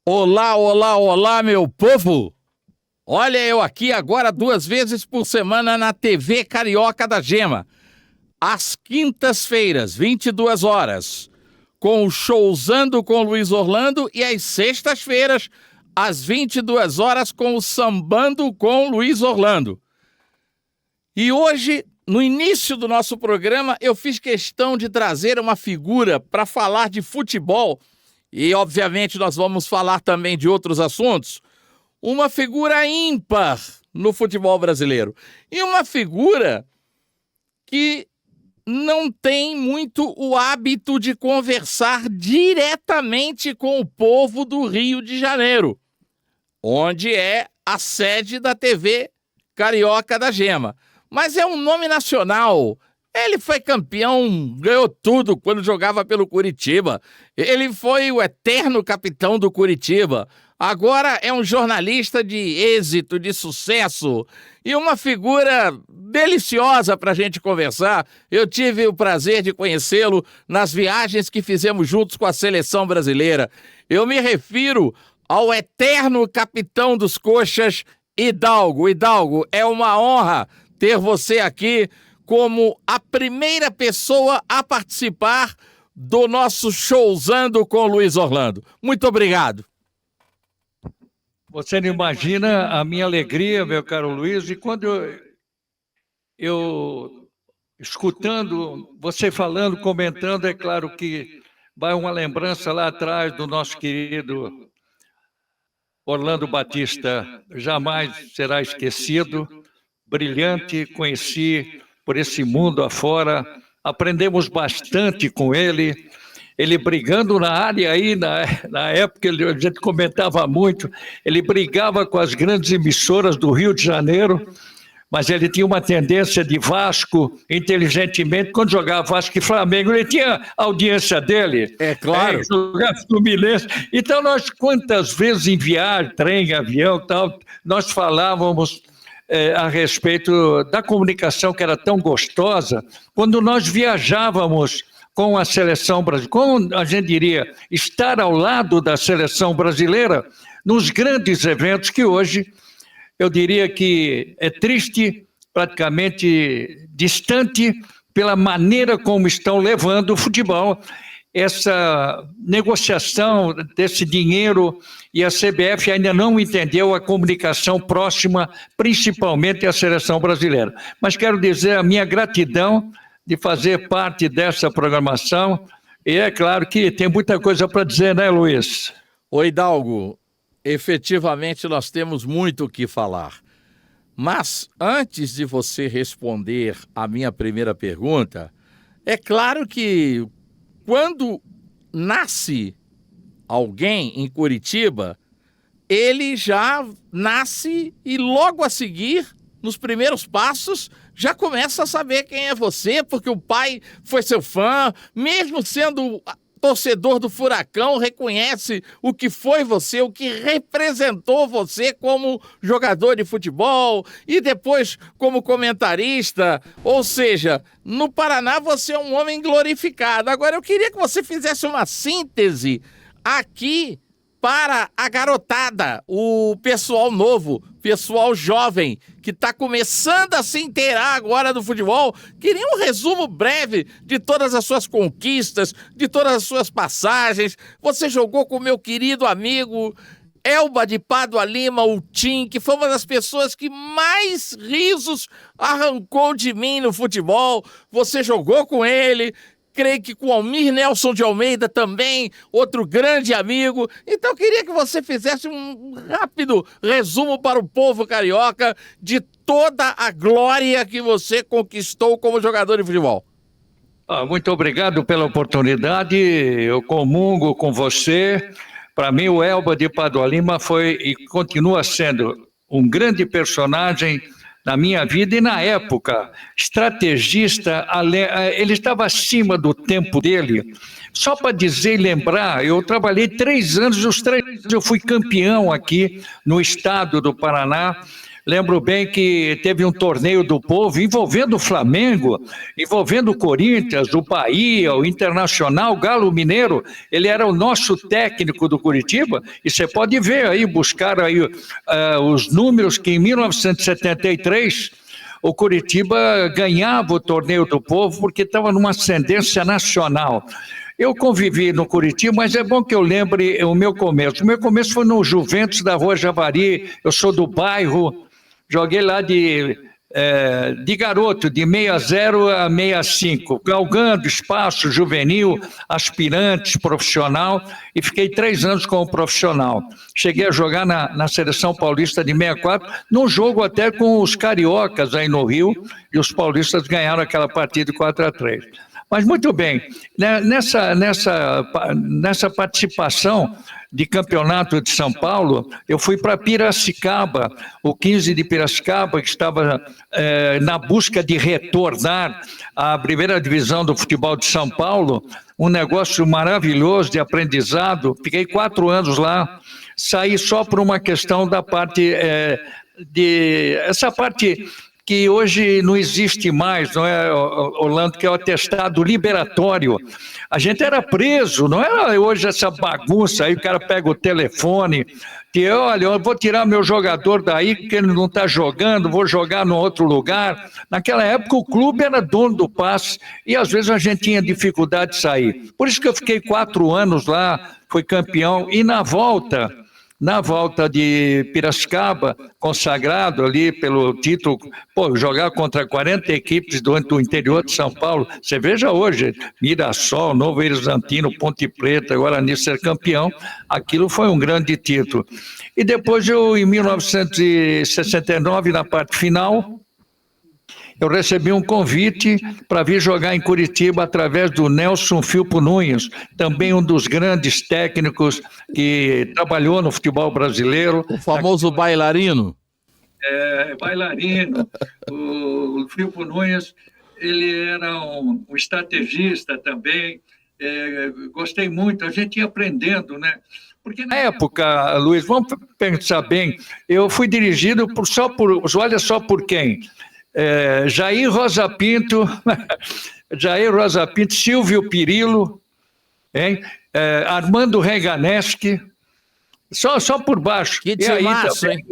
Olá, olá, olá, meu povo! Olha eu aqui agora 2 vezes por semana na TV Carioca da Gema. Às quintas-feiras, 22 horas, com o Showzando com Luiz Orlando e às sextas-feiras, às 22 horas, com o Sambando com Luiz Orlando. E hoje, no início do nosso programa, eu fiz questão de trazer uma figura para falar de futebol. E, obviamente, nós vamos falar também de outros assuntos. Uma figura ímpar no futebol brasileiro. E uma figura que não tem muito o hábito de conversar diretamente com o povo do Rio de Janeiro, onde é a sede da TV Carioca da Gema. Mas é um nome nacional. Ele foi campeão, ganhou tudo quando jogava pelo Curitiba. Ele foi o eterno capitão do Curitiba. Agora é um jornalista de êxito, de sucesso e uma figura deliciosa para a gente conversar. Eu tive o prazer de conhecê-lo nas viagens que fizemos juntos com a seleção brasileira. Eu me refiro ao eterno capitão dos Coxas, Hidalgo. Hidalgo, é uma honra ter você aqui como a primeira pessoa a participar do nosso Showzando com Luiz Orlando. Muito obrigado. Você não imagina a minha alegria, meu caro Luiz, e quando eu escutando você falando, comentando, é claro que vai uma lembrança lá atrás do nosso querido Orlando Batista, jamais será esquecido, brilhante, conheci por esse mundo afora, aprendemos bastante com ele. Ele brigando na área aí, na época, a gente comentava muito, ele brigava com as grandes emissoras do Rio de Janeiro, mas ele tinha uma tendência de Vasco, inteligentemente, quando jogava Vasco e Flamengo, ele tinha a audiência dele. É claro. Jogava Fluminense. Então, nós, quantas vezes em viagem, trem, avião, tal, nós falávamos a respeito da comunicação que era tão gostosa, quando nós viajávamos com a seleção brasileira, como a gente diria, estar ao lado da seleção brasileira nos grandes eventos que hoje, eu diria que é triste, praticamente distante, pela maneira como estão levando o futebol, essa negociação desse dinheiro, e a CBF ainda não entendeu a comunicação próxima, principalmente à seleção brasileira. Mas quero dizer a minha gratidão de fazer parte dessa programação, e é claro que tem muita coisa para dizer, né, Luiz? Ô Hidalgo, efetivamente nós temos muito o que falar. Mas antes de você responder a minha primeira pergunta, é claro que quando nasce alguém em Curitiba, ele já nasce e logo a seguir, nos primeiros passos, já começa a saber quem é você, porque o pai foi seu fã, mesmo sendo torcedor do Furacão, reconhece o que foi você, o que representou você como jogador de futebol e depois como comentarista. Ou seja, no Paraná você é um homem glorificado. Agora eu queria que você fizesse uma síntese aqui para a garotada, o pessoal novo, pessoal jovem, que está começando a se inteirar agora do futebol. Queria um resumo breve de todas as suas conquistas, de todas as suas passagens. Você jogou com o meu querido amigo Elba de Pádua Lima, o Tim, que foi uma das pessoas que mais risos arrancou de mim no futebol. Você jogou com ele, creio que com Almir Nelson de Almeida também, outro grande amigo. Então eu queria que você fizesse um rápido resumo para o povo carioca de toda a glória que você conquistou como jogador de futebol. Muito obrigado pela oportunidade, eu comungo com você. Para mim, o Elba de Pádua Lima foi e continua sendo um grande personagem na minha vida e na época, estrategista, ele estava acima do tempo dele. Só para dizer e lembrar, eu trabalhei 3 anos, os 3 anos eu fui campeão aqui no estado do Paraná, Lembro bem que teve um torneio do povo envolvendo o Flamengo, envolvendo o Corinthians, o Bahia, o Internacional, o Galo Mineiro. Ele era o nosso técnico do Curitiba, e você pode ver aí, buscar aí os números que em 1973 o Curitiba ganhava o torneio do povo porque estava numa ascendência nacional. Eu convivi no Curitiba, mas é bom que eu lembre o meu começo. O meu começo foi no Juventus da Rua Javari, eu sou do bairro, joguei lá de garoto, de 60 a 65, galgando espaço juvenil, aspirante, profissional, e fiquei 3 anos como profissional. Cheguei a jogar na Seleção Paulista de 64, num jogo até com os cariocas aí no Rio, e os paulistas ganharam aquela partida de 4-3. Mas muito bem, nessa participação de campeonato de São Paulo, eu fui para Piracicaba, o 15 de Piracicaba, que estava na busca de retornar à primeira divisão do futebol de São Paulo, um negócio maravilhoso de aprendizado. Fiquei 4 anos lá, saí só por uma questão da parte essa parte que hoje não existe mais, não é, Orlando, que é o atestado liberatório. A gente era preso, não era hoje essa bagunça aí, o cara pega o telefone, que olha, eu vou tirar meu jogador daí, porque ele não está jogando, vou jogar em outro lugar. Naquela época o clube era dono do passe e às vezes a gente tinha dificuldade de sair. Por isso que eu fiquei 4 anos lá, fui campeão, e na volta de Piracicaba, consagrado ali pelo título, jogar contra 40 equipes do interior de São Paulo, você veja hoje, Mirassol, Novo Horizontino, Ponte Preta, agora nisso ser campeão, aquilo foi um grande título. E depois em 1969, na parte final, eu recebi um convite para vir jogar em Curitiba através do Nelson Filpo Nunes, também um dos grandes técnicos que trabalhou no futebol brasileiro. O famoso bailarino. Bailarino. O Filpo Nunes, ele era um estrategista também. Gostei muito, a gente ia aprendendo, né? Porque na época, Luiz, vamos pensar bem, eu fui dirigido olha só por quem? Jair Rosa Pinto, Silvio Pirillo, Armando Reganeschi, só por baixo. Que e aí também,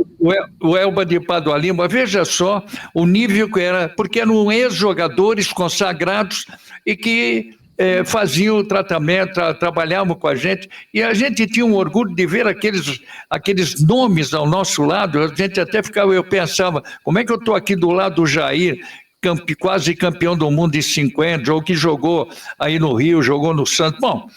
o Elba de Padua Lima, veja só o nível que era, porque eram ex-jogadores consagrados e que faziam o tratamento, trabalhavam com a gente, e a gente tinha um orgulho de ver aqueles nomes ao nosso lado. A gente até ficava, eu pensava, como é que eu estou aqui do lado do Jair, quase campeão do mundo em 50, ou que jogou aí no Rio, jogou no Santos. Bom,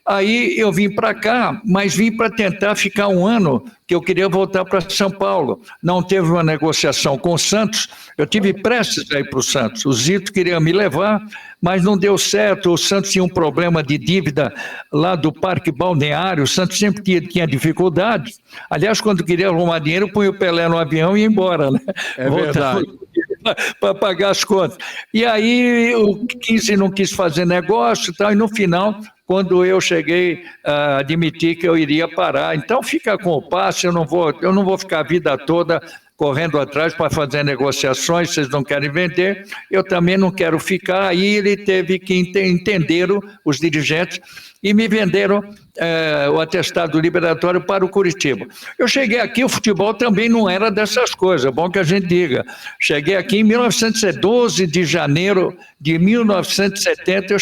aí eu vim para cá, mas vim para tentar ficar 1 ano, que eu queria voltar para São Paulo. Não teve uma negociação com o Santos, eu tive prestes a ir para o Santos. O Zito queria me levar, mas não deu certo. O Santos tinha um problema de dívida lá do Parque Balneário, o Santos sempre tinha dificuldade. Aliás, quando queria arrumar dinheiro, punha o Pelé no avião e ia embora, né? É verdade. Para pagar as contas. E aí o 15 não quis fazer negócio e tal, e no final, quando eu cheguei a admitir que eu iria parar, então fica com o passe, eu não vou ficar a vida toda correndo atrás para fazer negociações, vocês não querem vender, eu também não quero ficar. Aí ele teve que entender, os dirigentes, e me venderam o atestado liberatório para o Curitiba. Eu cheguei aqui, o futebol também não era dessas coisas, é bom que a gente diga. Cheguei aqui em 12 de janeiro de 1970, eu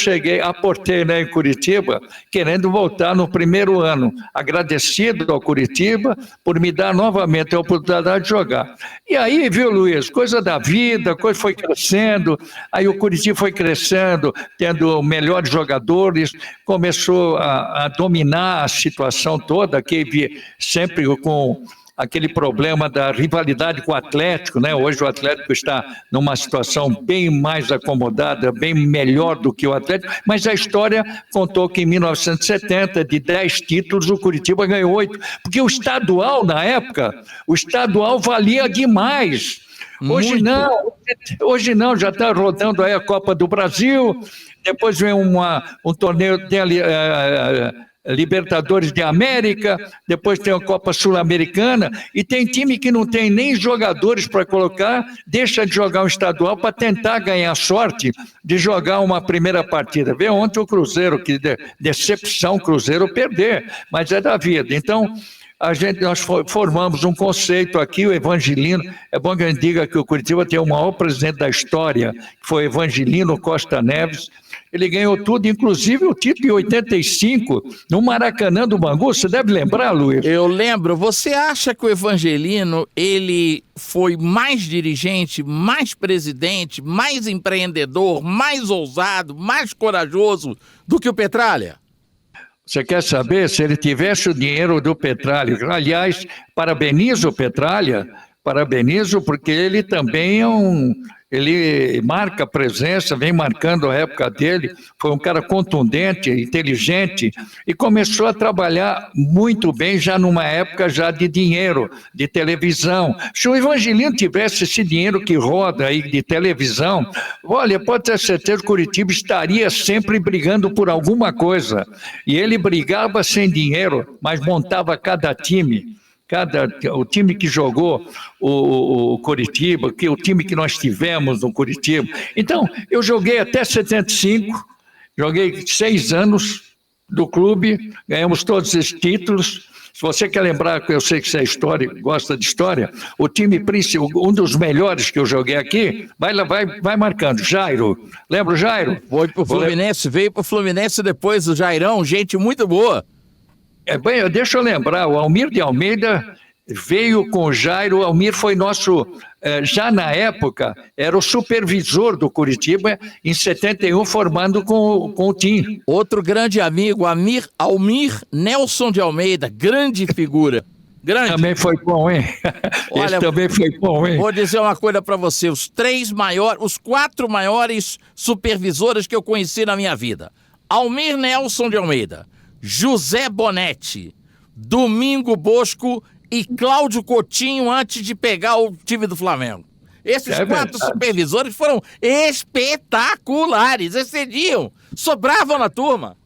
aportei em Curitiba, querendo voltar no primeiro ano, agradecido ao Curitiba por me dar novamente a oportunidade de jogar. E aí, viu, Luiz, coisa da vida, coisa foi crescendo, aí o Curitiba foi crescendo, tendo melhores jogadores, começou a dominar a situação toda, que sempre com aquele problema da rivalidade com o Atlético, né? Hoje o Atlético está numa situação bem mais acomodada, bem melhor do que o Atlético, mas a história contou que em 1970, de 10 títulos, o Curitiba ganhou 8, porque o estadual, na época, valia demais. Hoje não, já está rodando aí a Copa do Brasil, depois vem um torneio, tem ali, Libertadores de América, depois tem a Copa Sul-Americana, e tem time que não tem nem jogadores para colocar, deixa de jogar um estadual para tentar ganhar sorte de jogar uma primeira partida. Vê ontem o Cruzeiro, que decepção o Cruzeiro perder, mas é da vida. Então, nós formamos um conceito aqui, o Evangelino. É bom que a gente diga que o Curitiba tem o maior presidente da história, que foi Evangelino Costa Neves. Ele ganhou tudo, inclusive o título em 85, no Maracanã do Bangu. Você deve lembrar, Luiz? Eu lembro. Você acha que o Evangelino, ele foi mais dirigente, mais presidente, mais empreendedor, mais ousado, mais corajoso do que o Petralha? Você quer saber se ele tivesse o dinheiro do Petralha? Aliás, parabenizo o Petralha, parabenizo porque ele também ele marca presença, vem marcando a época dele, foi um cara contundente, inteligente, e começou a trabalhar muito bem já numa época já de dinheiro, de televisão. Se o Evangelino tivesse esse dinheiro que roda aí de televisão, olha, pode ter certeza que o Curitiba estaria sempre brigando por alguma coisa. E ele brigava sem dinheiro, mas montava cada time. O time que jogou o Curitiba, o time que nós tivemos no Curitiba. Então, eu joguei até 75, joguei 6 anos do clube, ganhamos todos esses títulos. Se você quer lembrar, eu sei que você é história, gosta de história, o time principal, um dos melhores que eu joguei aqui, vai marcando. Jairo, lembra o Jairo? Foi pro Fluminense, veio pro Fluminense depois, o Jairão, gente muito boa. Bem, deixa eu lembrar, o Almir de Almeida veio com o Jairo. O Almir foi nosso, já na época, era o supervisor do Curitiba, em 71, formando com o time. Outro grande amigo, Almir Nelson de Almeida, grande figura. Grande. Também foi bom, hein? Olha, esse também foi bom, hein? Vou dizer uma coisa para você, os 4 maiores supervisores que eu conheci na minha vida. Almir Nelson de Almeida, José Bonetti, Domingo Bosco e Cláudio Coutinho antes de pegar o time do Flamengo. Esses 4 supervisores foram espetaculares, excediam, sobravam na turma.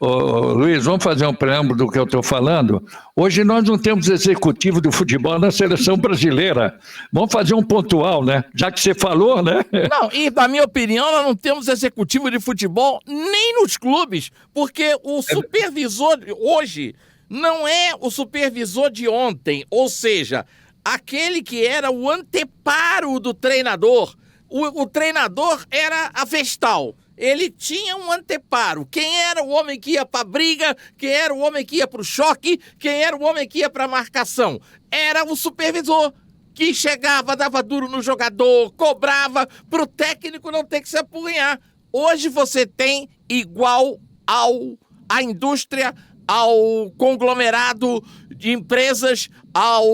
Luiz, vamos fazer um preâmbulo do que eu estou falando? Hoje nós não temos executivo do futebol na seleção brasileira. Vamos fazer um pontual, né? Já que você falou, né? Não, e na minha opinião, nós não temos executivo de futebol nem nos clubes, porque o supervisor hoje não é o supervisor de ontem, ou seja, aquele que era o anteparo do treinador. O treinador era a Vestal. Ele tinha um anteparo. Quem era o homem que ia para a briga, quem era o homem que ia para o choque, quem era o homem que ia para a marcação. Era o supervisor que chegava, dava duro no jogador, cobrava para o técnico não ter que se apurrinhar. Hoje você tem igual à indústria, ao conglomerado de empresas, ao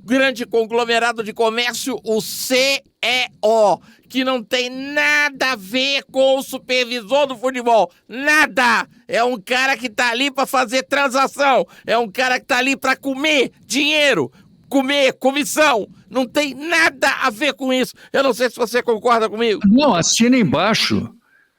grande conglomerado de comércio, o CEO, que não tem nada a ver com o supervisor do futebol. Nada! É um cara que tá ali para fazer transação. É um cara que tá ali para comer dinheiro, comer comissão. Não tem nada a ver com isso. Eu não sei se você concorda comigo. Não, assina embaixo.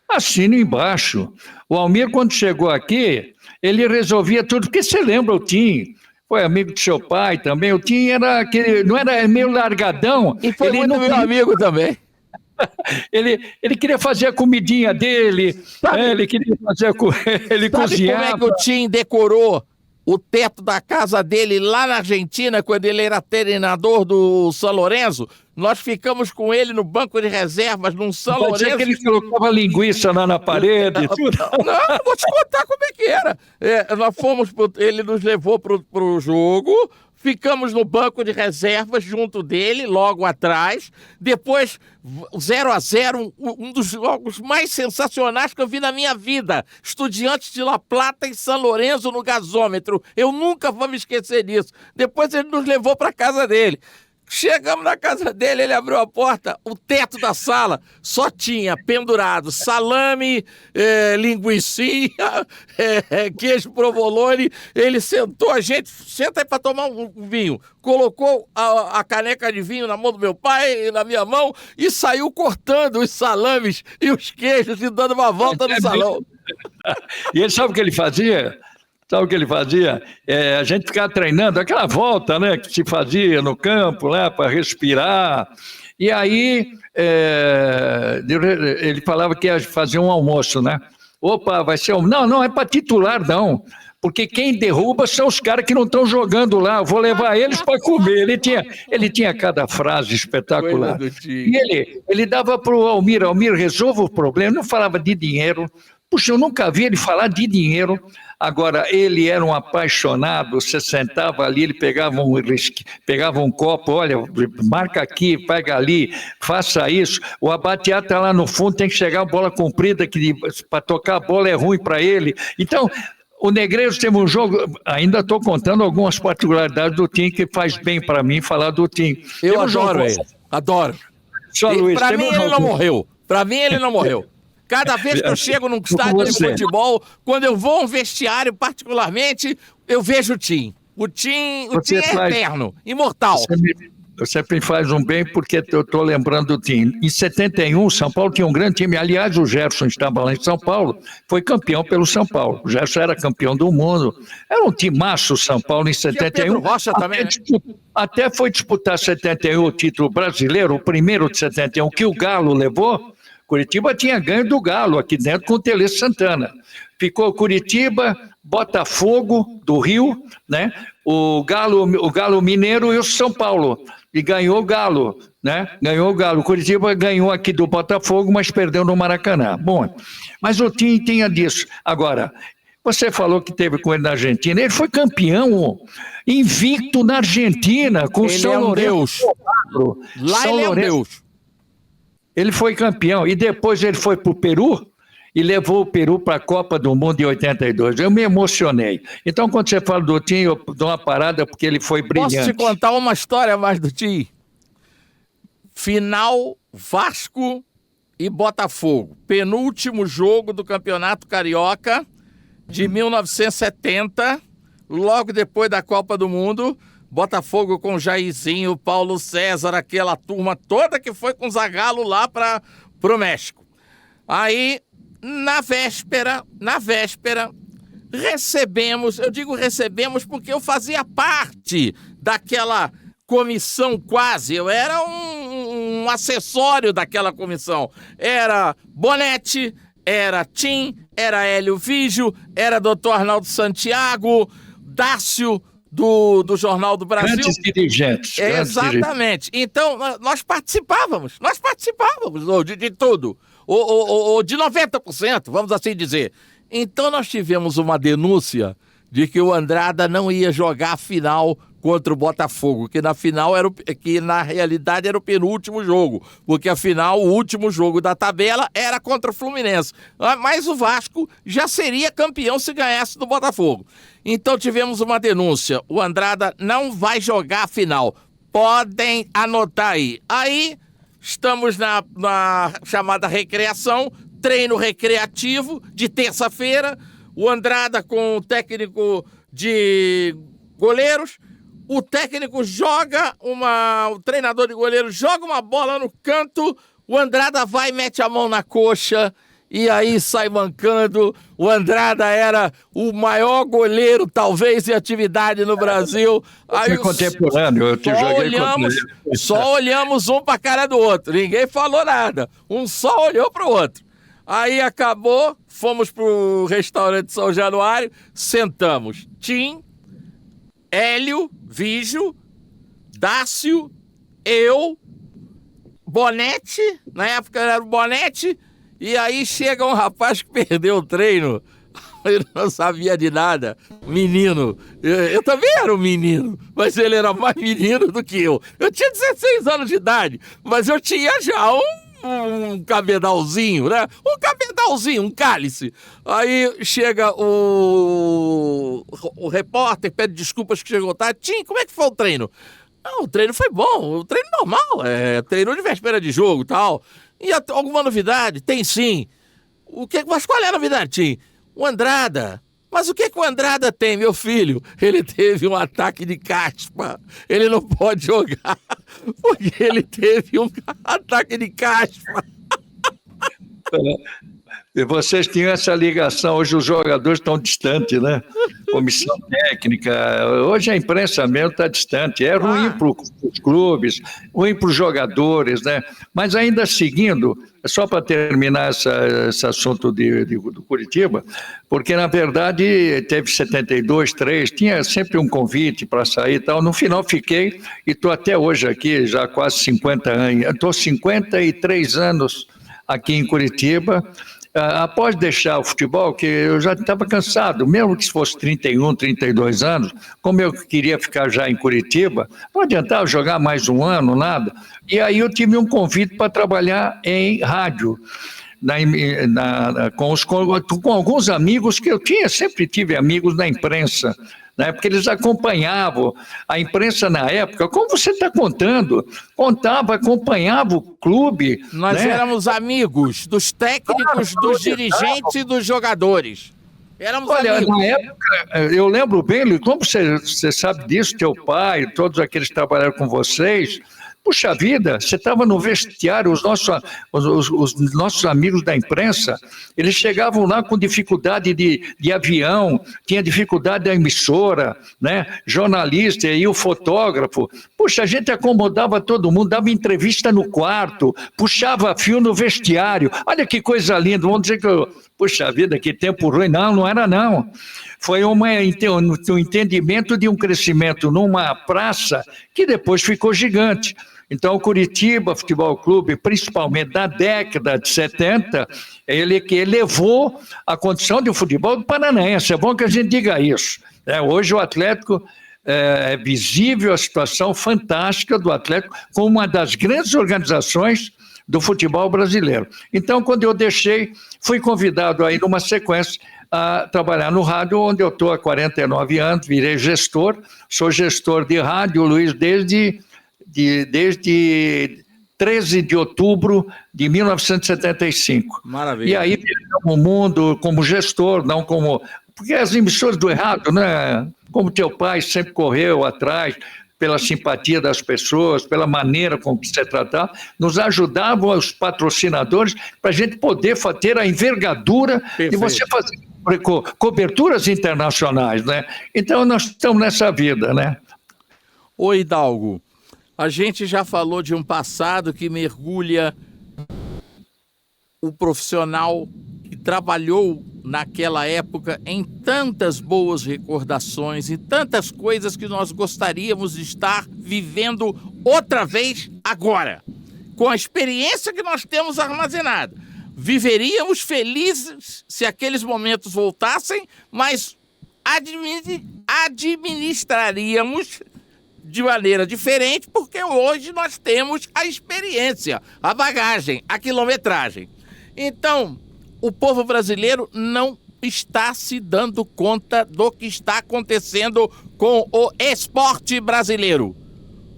Assina embaixo. O Almir, quando chegou aqui, ele resolvia tudo. Porque você lembra o Tim? Foi amigo do seu pai também. O Tim era aquele, não era meio largadão. E foi muito meu amigo também. Ele queria fazer a comidinha dele, ele queria fazer ele cozinhava. Como é que o Tim decorou o teto da casa dele lá na Argentina, quando ele era treinador do São Lourenço? Nós ficamos com ele no banco de reservas, num São Lourenço. Que ele colocava linguiça lá na parede. Tudo. Não, vou te contar como é que era. Nós fomos, ele nos levou pro jogo. Ficamos no banco de reservas junto dele, logo atrás. Depois, 0-0, um dos jogos mais sensacionais que eu vi na minha vida. Estudiantes de La Plata e São Lourenço no gasômetro. Eu nunca vou me esquecer disso. Depois ele nos levou para casa dele. Chegamos na casa dele, ele abriu a porta, o teto da sala só tinha pendurado salame, linguicinha, queijo provolone. Ele sentou a gente, senta aí pra tomar um vinho. Colocou a caneca de vinho na mão do meu pai, na minha mão, e saiu cortando os salames e os queijos e dando uma volta no salão. E ele sabe o que ele fazia? Sabe o que ele fazia? A gente ficava treinando, aquela volta, né, que se fazia no campo, né, para respirar. E aí ele falava que ia fazer um almoço, né? Opa, vai ser um... Não, é para titular, não. Porque quem derruba são os caras que não estão jogando lá. Eu vou levar eles para comer. Ele tinha cada frase espetacular. E ele dava para o Almir, resolva o problema. Não falava de dinheiro. Puxa, eu nunca vi ele falar de dinheiro. Agora, ele era um apaixonado, você sentava ali, ele pegava um copo, olha, marca aqui, pega ali, faça isso. O Abatiá está lá no fundo, tem que chegar a bola comprida, que para tocar a bola é ruim para ele. Então, o Negreiros teve um jogo, ainda estou contando algumas particularidades do time que faz bem para mim falar do time. Eu adoro ele, adoro. Para mim ele não morreu, Cada vez que eu chego num estádio de futebol, quando eu vou a um vestiário particularmente, eu vejo o Tim. O Tim é eterno, imortal. Você me faz um bem porque eu estou lembrando do Tim. Em 71, São Paulo tinha um grande time. Aliás, o Gerson estava lá em São Paulo, foi campeão pelo São Paulo. O Gerson era campeão do mundo. Era um timaço o São Paulo em 71. Pedro Rocha também, né? Até foi disputar 71 o título brasileiro, o primeiro de 71, que o Galo levou. Curitiba tinha ganho do Galo aqui dentro com o Tele Santana. Ficou Curitiba, Botafogo do Rio, né? O Galo Mineiro e o São Paulo. E ganhou o Galo, né? Ganhou o Galo. Curitiba ganhou aqui do Botafogo, mas perdeu no Maracanã. Bom, mas o time tinha disso. Agora, você falou que teve com ele na Argentina. Ele foi campeão invicto na Argentina com o São Lourenço. Lá ele é um Deus. Ele foi campeão e depois ele foi para o Peru e levou o Peru para a Copa do Mundo em 82. Eu me emocionei. Então, quando você fala do Tim, eu dou uma parada porque ele foi brilhante. Posso te contar uma história mais do Tim? Final Vasco e Botafogo. Penúltimo jogo do Campeonato Carioca de 1970, logo depois da Copa do Mundo. Botafogo com Jairzinho, Paulo César, aquela turma toda que foi com o Zagallo lá para o México. Aí, na véspera, recebemos porque eu fazia parte daquela comissão quase, eu era um acessório daquela comissão. Era Bonetti, era Tim, era Hélio Vigio, era Dr. Arnaldo Santiago, Dácio, do Jornal do Brasil. Grandes dirigentes. Exatamente. Então, nós participávamos de tudo. Ou de 90%, vamos assim dizer. Então, nós tivemos uma denúncia de que o Andrada não ia jogar a final contra o Botafogo, que na realidade era o penúltimo jogo, porque afinal o último jogo da tabela era contra o Fluminense. Mas o Vasco já seria campeão se ganhasse do Botafogo. Então tivemos uma denúncia, o Andrada não vai jogar a final. Podem anotar aí. Aí estamos na chamada recreação, treino recreativo de terça-feira, o Andrada com o técnico de goleiros. O técnico o treinador de goleiro joga uma bola no canto, o Andrada vai e mete a mão na coxa e aí sai mancando. O Andrada era o maior goleiro, talvez, em atividade no Brasil. Aí contemporâneo, eu te joguei só olhamos um pra cara do outro, ninguém falou nada, um só olhou pro outro. Aí acabou, fomos pro restaurante São Januário, sentamos. Tim, Hélio, Vigio, Dácio, eu, Bonetti, na época era o Bonetti, e aí chega um rapaz que perdeu o treino, ele não sabia de nada, menino, eu também era um menino, mas ele era mais menino do que eu. Eu tinha 16 anos de idade, mas eu tinha já um cabedalzinho, né? Um cálice. Aí chega o repórter, pede desculpas que chegou tarde. Tim, como é que foi o treino? Não, o treino foi bom, o treino normal, treinou de véspera de jogo e tal. E alguma novidade? Tem sim. Mas qual é a novidade, Tim? O Andrada. Mas o que o Andrada tem, meu filho? Ele teve um ataque de caspa. Ele não pode jogar porque ele teve um ataque de caspa. E vocês tinham essa ligação, hoje os jogadores estão distantes, né? Comissão técnica, hoje a imprensa mesmo está distante, é ruim para os clubes, ruim para os jogadores, né? Mas ainda seguindo, só para terminar esse assunto do Curitiba, porque na verdade teve 72, 3, tinha sempre um convite para sair e tal, no final fiquei e estou até hoje aqui, já quase 50 anos, estou 53 anos aqui em Curitiba. Após deixar o futebol, que eu já estava cansado, mesmo que fosse 31, 32 anos, como eu queria ficar já em Curitiba, não adiantava jogar mais um ano, nada. E aí eu tive um convite para trabalhar em rádio, com alguns amigos que eu tinha, sempre tive amigos na imprensa, né, porque eles acompanhavam a imprensa na época, como você está contando, acompanhava o clube. Nós éramos amigos dos técnicos, dos dirigentes e dos jogadores. Éramos amigos. Na época, eu lembro bem, como você sabe disso, teu pai, todos aqueles que trabalharam com vocês, puxa vida, você estava no vestiário, os nossos amigos da imprensa, eles chegavam lá com dificuldade de avião, tinha dificuldade da emissora, né? Jornalista e o fotógrafo. Puxa, a gente acomodava todo mundo, dava entrevista no quarto, puxava fio no vestiário. Olha que coisa linda, vamos dizer que puxa vida, que tempo ruim. Não era não. Foi um entendimento de um crescimento numa praça que depois ficou gigante. Então, o Curitiba Futebol Clube, principalmente na década de 70, ele que elevou a condição de futebol do paranaense. É bom que a gente diga isso. Hoje o Atlético, é visível a situação fantástica do Atlético como uma das grandes organizações do futebol brasileiro. Então, quando eu deixei, fui convidado aí numa sequência a trabalhar no rádio, onde eu estou há 49 anos, virei gestor, sou gestor de rádio, Luiz, desde 13 de outubro de 1975. Maravilha. E aí, no mundo, como gestor, não como... Porque as emissoras do errado, né? Como teu pai sempre correu atrás, pela simpatia das pessoas, pela maneira com que se tratava, nos ajudavam os patrocinadores para a gente poder ter a envergadura de você fazer coberturas internacionais, né? Então, nós estamos nessa vida, né? Ô, Hidalgo, a gente já falou de um passado que mergulha o profissional que trabalhou naquela época em tantas boas recordações, em tantas coisas que nós gostaríamos de estar vivendo outra vez agora. Com a experiência que nós temos armazenada, viveríamos felizes se aqueles momentos voltassem, mas administraríamos de maneira diferente, porque hoje nós temos a experiência, a bagagem, a quilometragem. Então, o povo brasileiro não está se dando conta do que está acontecendo com o esporte brasileiro.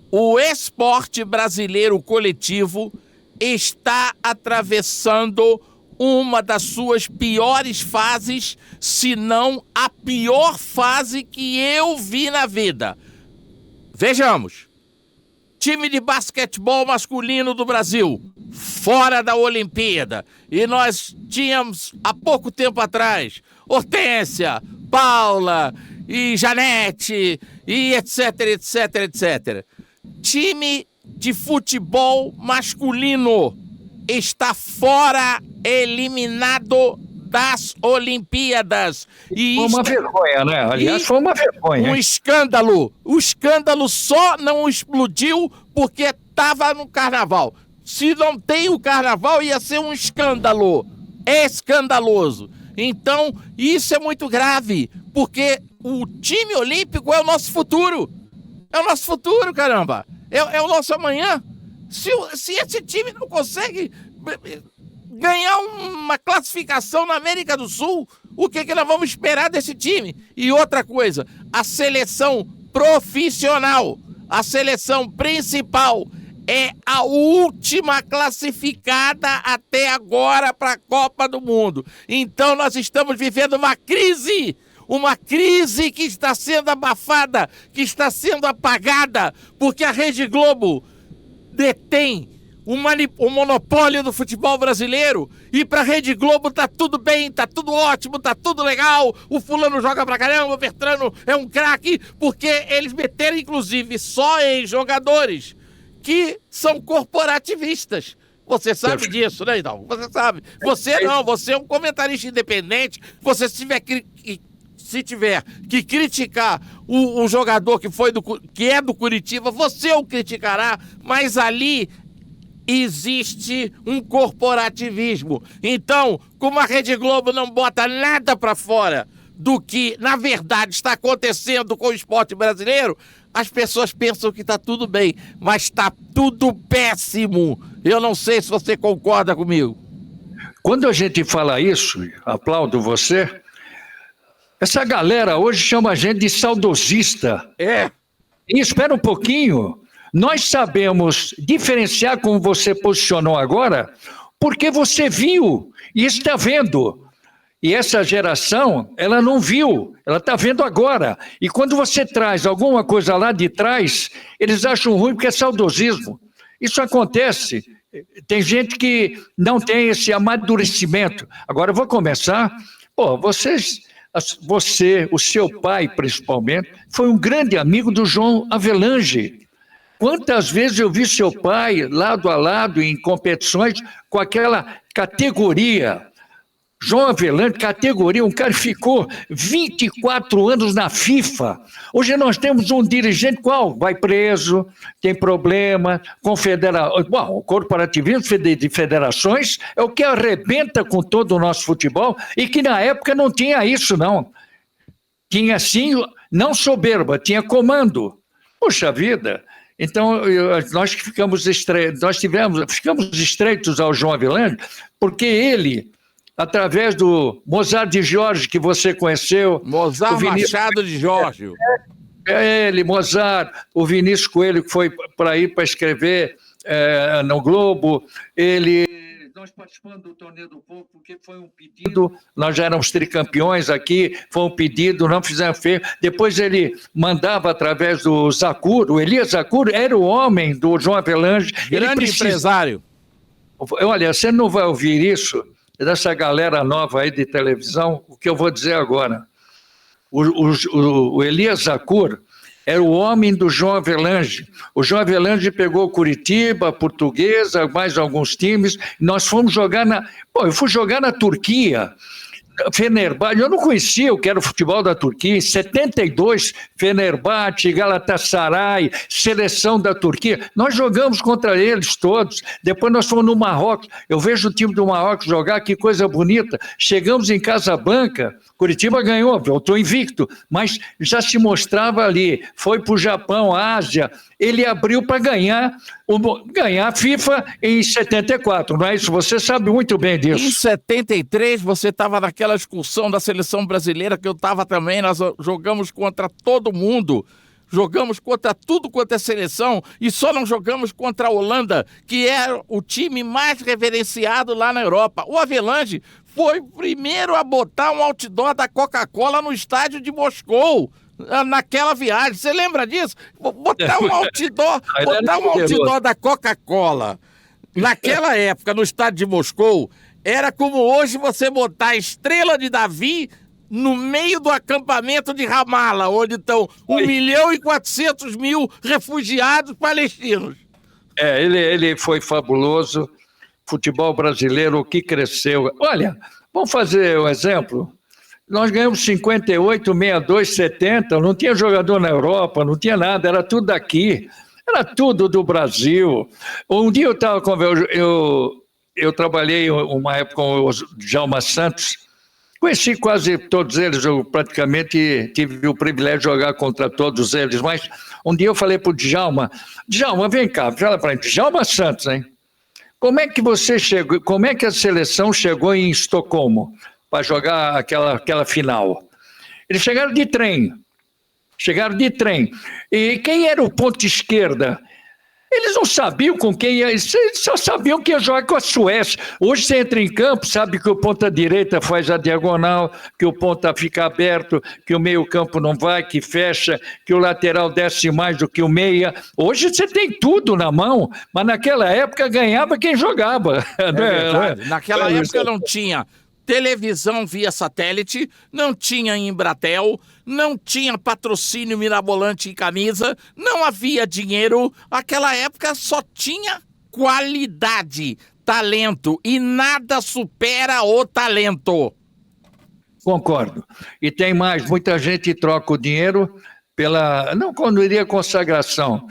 O esporte brasileiro coletivo está atravessando uma das suas piores fases, se não a pior fase que eu vi na vida. Vejamos, time de basquetebol masculino do Brasil, fora da Olimpíada. E nós tínhamos, há pouco tempo atrás, Hortência, Paula e Janete, e etc, etc, etc. Time de futebol masculino está fora, eliminado das Olimpíadas. E foi uma vergonha, né? Aliás, foi uma vergonha. Um escândalo. O escândalo só não explodiu porque estava no carnaval. Se não tem o carnaval, ia ser um escândalo. É escandaloso. Então, isso é muito grave, porque o time olímpico é o nosso futuro. É o nosso futuro, caramba. É o nosso amanhã. Se esse time não consegue ganhar uma classificação na América do Sul, o que nós vamos esperar desse time? E outra coisa, a seleção profissional. A seleção principal é a última classificada até agora para a Copa do Mundo. Então nós estamos vivendo uma crise que está sendo abafada, que está sendo apagada, porque a Rede Globo detém o monopólio do futebol brasileiro, e para a Rede Globo tá tudo bem, tá tudo ótimo, tá tudo legal, o fulano joga pra caramba, o Bertrano é um craque, porque eles meteram inclusive só em jogadores que são corporativistas. Você sabe disso, né, então? Você sabe. Você não, você é um comentarista independente, você se tiver que criticar um jogador que é do Curitiba, você o criticará, mas ali existe um corporativismo. Então, como a Rede Globo não bota nada para fora do que, na verdade, está acontecendo com o esporte brasileiro, as pessoas pensam que está tudo bem, mas está tudo péssimo. Eu não sei se você concorda comigo. Quando a gente fala isso, aplaudo você, essa galera hoje chama a gente de saudosista. É. E espera um pouquinho. Nós sabemos diferenciar, como você posicionou agora, porque você viu e está vendo. E essa geração, ela não viu, ela está vendo agora. E quando você traz alguma coisa lá de trás, eles acham ruim porque é saudosismo. Isso acontece. Tem gente que não tem esse amadurecimento. Agora eu vou começar. Você, o seu pai principalmente, foi um grande amigo do João Avelange. Quantas vezes eu vi seu pai lado a lado em competições com aquela categoria. João Avelange, categoria, um cara que ficou 24 anos na FIFA. Hoje nós temos um dirigente qual vai preso, tem problema, o corporativismo de federações é o que arrebenta com todo o nosso futebol e que na época não tinha isso, não. Tinha sim, não soberba, tinha comando. Puxa vida! Então, nós ficamos estreitos ao João Avelange, porque ele, através do Mozart de Jorge, que você conheceu... Mozart Machado de Jorge. Mozart, o Vinícius Coelho, que foi para escrever no Globo, nós participamos do Torneio do Povo porque foi um pedido, nós já éramos tricampeões aqui, foi um pedido, não fizemos feio. Depois ele mandava através do Zacur, o Elias Zacur era o homem do João Avelange. Grande empresário. Olha, você não vai ouvir isso dessa galera nova aí de televisão, o que eu vou dizer agora. O Elias Zacur era o homem do João Avelange. O João Avelange pegou Curitiba, Portuguesa, mais alguns times. Nós fomos jogar eu fui jogar na Turquia. Fenerbahçe, eu não conhecia o que era o futebol da Turquia. Em 72, Fenerbahçe, Galatasaray, seleção da Turquia. Nós jogamos contra eles todos. Depois nós fomos no Marrocos. Eu vejo o time do Marrocos jogar, que coisa bonita. Chegamos em Casablanca, Curitiba ganhou, voltou invicto, mas já se mostrava ali. Foi para o Japão, Ásia. Ele abriu para ganhar a FIFA em 74, não é isso? Você sabe muito bem disso. Em 73, você estava naquela excursão da seleção brasileira, que eu estava também, nós jogamos contra todo mundo, jogamos contra tudo quanto é seleção, e só não jogamos contra a Holanda, que era o time mais reverenciado lá na Europa. O Avelange foi o primeiro a botar um outdoor da Coca-Cola no estádio de Moscou, naquela viagem. Você lembra disso? Botar um outdoor da Coca-Cola naquela época no estádio de Moscou era como hoje você botar a Estrela de Davi no meio do acampamento de Ramallah, onde estão 1.400.000 refugiados palestinos. Ele foi fabuloso. Futebol brasileiro, o que cresceu. Olha, vamos fazer um exemplo. Nós ganhamos 58, 62, 70, não tinha jogador na Europa, não tinha nada, era tudo daqui, era tudo do Brasil. Um dia eu trabalhei uma época com o Djalma Santos, conheci quase todos eles, eu praticamente tive o privilégio de jogar contra todos eles, mas um dia eu falei para o Djalma, vem cá, fala para mim, Djalma Santos, hein? Como é que você chegou, como é que a seleção chegou em Estocolmo para jogar aquela final? Eles chegaram de trem. Chegaram de trem. E quem era o ponta esquerda? Eles não sabiam com quem ia, eles só sabiam que ia jogar com a Suécia. Hoje você entra em campo, sabe que o ponta direita faz a diagonal, que o ponta fica aberto, que o meio campo não vai, que fecha, que o lateral desce mais do que o meia. Hoje você tem tudo na mão, mas naquela época ganhava quem jogava. É verdade. Naquela época não tinha televisão via satélite, não tinha Embratel, não tinha patrocínio mirabolante em camisa, não havia dinheiro. Aquela época só tinha qualidade, talento, e nada supera o talento. Concordo. E tem mais, muita gente troca o dinheiro pela, não quando iria consagração,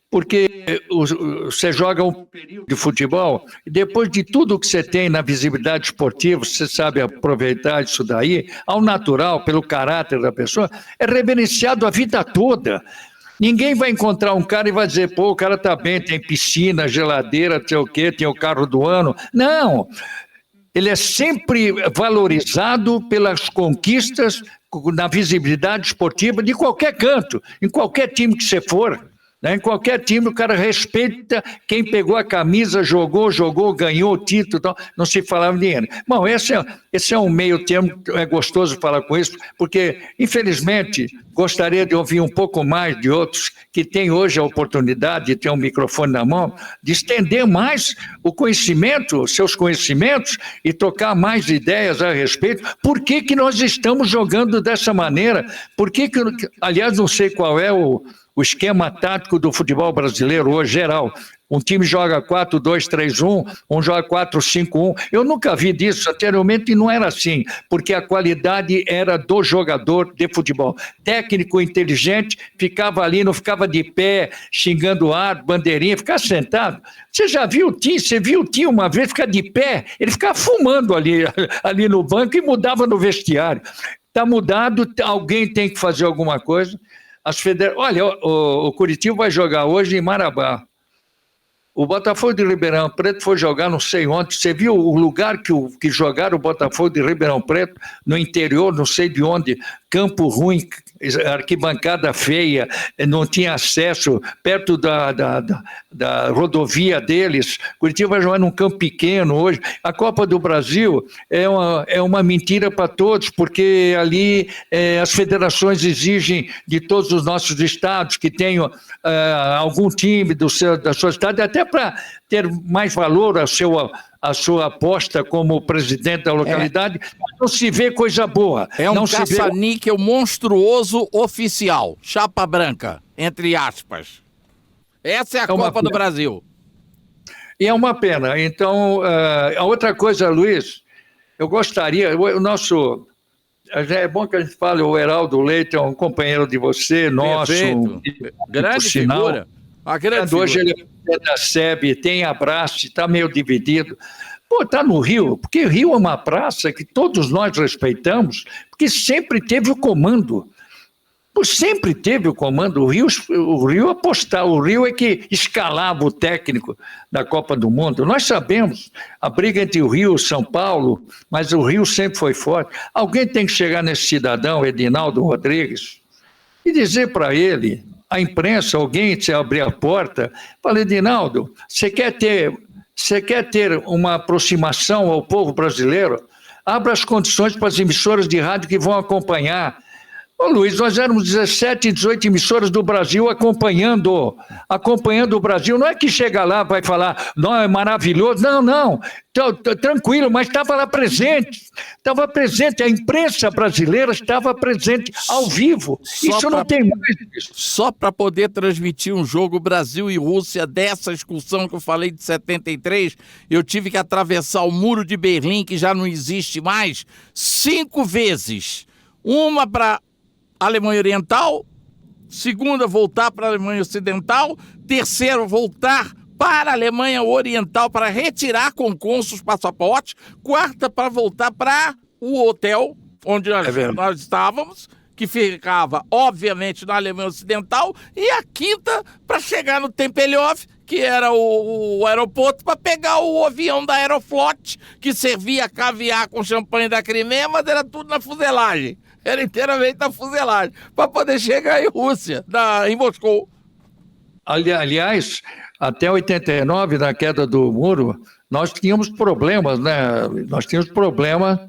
porque você joga um período de futebol e depois de tudo que você tem na visibilidade esportiva, você sabe aproveitar isso daí, ao natural, pelo caráter da pessoa, é reverenciado a vida toda. Ninguém vai encontrar um cara e vai dizer, pô, o cara tá bem, tem piscina, geladeira, não sei o quê, tem o carro do ano. Não, ele é sempre valorizado pelas conquistas na visibilidade esportiva de qualquer canto, em qualquer time que você for. Em qualquer time o cara respeita quem pegou a camisa, jogou, ganhou o título, não se falava em dinheiro. Bom, esse é um meio termo, é gostoso falar com isso, porque infelizmente gostaria de ouvir um pouco mais de outros que têm hoje a oportunidade de ter um microfone na mão, de estender mais o conhecimento, seus conhecimentos e tocar mais ideias a respeito. Por que nós estamos jogando dessa maneira? Aliás, não sei qual é o esquema tático do futebol brasileiro hoje, geral. Um time joga 4-2-3-1, um joga 4-5-1. Eu nunca vi disso anteriormente e não era assim, porque a qualidade era do jogador de futebol. Técnico inteligente, ficava ali, não ficava de pé, xingando o ar, bandeirinha, ficava sentado. Você já viu o Tim? Você viu o Tim uma vez ficar de pé? Ele ficava fumando ali no banco e mudava no vestiário. Está mudado, alguém tem que fazer alguma coisa. Olha, o Curitiba vai jogar hoje em Marabá. O Botafogo de Ribeirão Preto foi jogar não sei onde. Você viu o lugar que jogaram o Botafogo de Ribeirão Preto? No interior, não sei de onde. Campo ruim, arquibancada feia, não tinha acesso, perto da rodovia deles. Curitiba vai jogar num campo pequeno hoje. A Copa do Brasil é uma mentira para todos, porque ali as federações exigem de todos os nossos estados que tenham algum time da sua cidade, até para ter mais valor a sua aposta como presidente da localidade, não se vê coisa boa. É um caça-níquel monstruoso oficial, chapa branca, entre aspas. Essa é a Copa do Brasil. E é uma pena. Então, a outra coisa, Luiz, eu gostaria, é bom que a gente fale, o Heraldo Leite é um companheiro de você, nosso. Grande figura. Hoje ele é da SEB, tem abraço, está meio dividido. Pô, está no Rio, porque Rio é uma praça que todos nós respeitamos, porque sempre teve o comando. Sempre teve o comando. O Rio apostava, o Rio é que escalava o técnico da Copa do Mundo. Nós sabemos a briga entre o Rio e o São Paulo, mas o Rio sempre foi forte. Alguém tem que chegar nesse cidadão, Edinaldo Rodrigues, e dizer para ele, a imprensa, alguém se abrir a porta, fala, Edinaldo, você quer ter uma aproximação ao povo brasileiro? Abra as condições para as emissoras de rádio que vão acompanhar. Ô Luiz, nós éramos 17, 18 emissoras do Brasil acompanhando o Brasil. Não é que chega lá e vai falar, não, é maravilhoso. Não, tranquilo, mas estava lá presente. Estava presente, a imprensa brasileira estava presente ao vivo. Não tem mais disso. Só para poder transmitir um jogo Brasil e Rússia dessa excursão que eu falei de 73, eu tive que atravessar o muro de Berlim, que já não existe mais, 5 vezes. Uma para Alemanha Oriental, segunda voltar para a Alemanha Ocidental, terceiro voltar para a Alemanha Oriental para retirar com cônsul os passaportes, quarta para voltar para o hotel onde nós estávamos, que ficava obviamente na Alemanha Ocidental, e a quinta para chegar no Tempelhof, que era o aeroporto, para pegar o avião da Aeroflot, que servia caviar com champanhe da Crimeia, mas era tudo na fuselagem. era inteiramente na fuselagem, para poder chegar em Rússia, em Moscou. Aliás, até 89, na queda do muro, nós tínhamos problemas, né? Nós tínhamos problema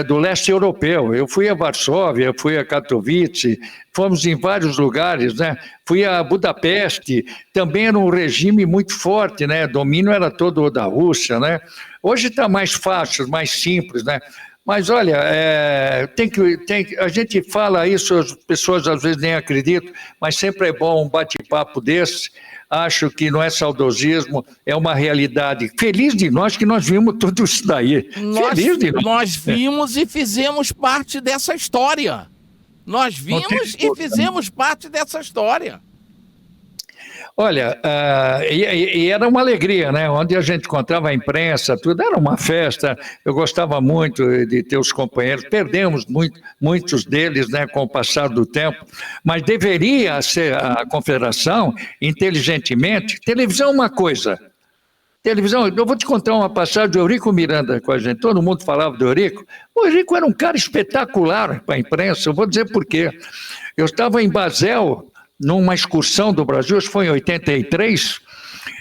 do leste europeu. Eu fui a Varsóvia, fui a Katowice, fomos em vários lugares, né? Fui a Budapeste, também era um regime muito forte, né? O domínio era todo da Rússia, né? Hoje está mais fácil, mais simples, né? Mas olha, a gente fala isso, as pessoas às vezes nem acreditam, mas sempre é bom um bate-papo desse. Acho que não é saudosismo, é uma realidade. Feliz de nós que nós vimos tudo isso daí. Feliz de nós. Nós vimos e fizemos parte dessa história. Nós vimos e fizemos parte dessa história. Olha, e era uma alegria, né? Onde a gente encontrava a imprensa, tudo, era uma festa. Eu gostava muito de ter os companheiros. Perdemos muitos deles, né, com o passar do tempo. Mas deveria ser a confederação, inteligentemente. Televisão é uma coisa. Televisão, eu vou te contar uma passagem do Eurico Miranda com a gente. Todo mundo falava do Eurico. O Eurico era um cara espetacular para a imprensa. Eu vou dizer por quê. Eu estava em Basel, numa excursão do Brasil, acho que foi em 83,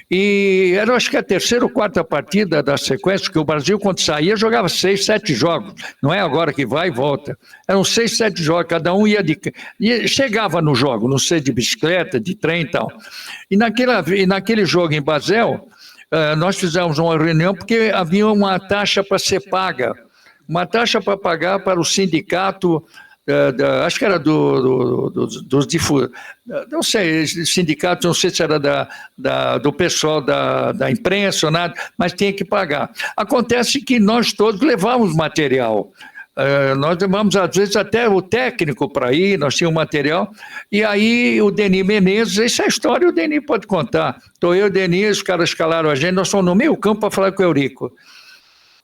e era, acho que a terceira ou quarta partida da sequência, que o Brasil, quando saía, jogava 6, 7 jogos. Não é agora que vai e volta. Eram 6, 7 jogos, cada um chegava no jogo, não sei, de bicicleta, de trem e tal. E naquele jogo em Basel, nós fizemos uma reunião porque havia uma taxa para ser paga, uma taxa para pagar para o sindicato. Acho que era não sei, sindicato, não sei se era do pessoal da imprensa ou nada, mas tinha que pagar. Acontece que nós todos levamos material. Nós levamos, às vezes, até o técnico para ir, nós tínhamos material, e aí o Denis Menezes, essa história o Denis pode contar. Então eu e o Denis, os caras escalaram a gente, nós fomos no meio campo para falar com o Eurico.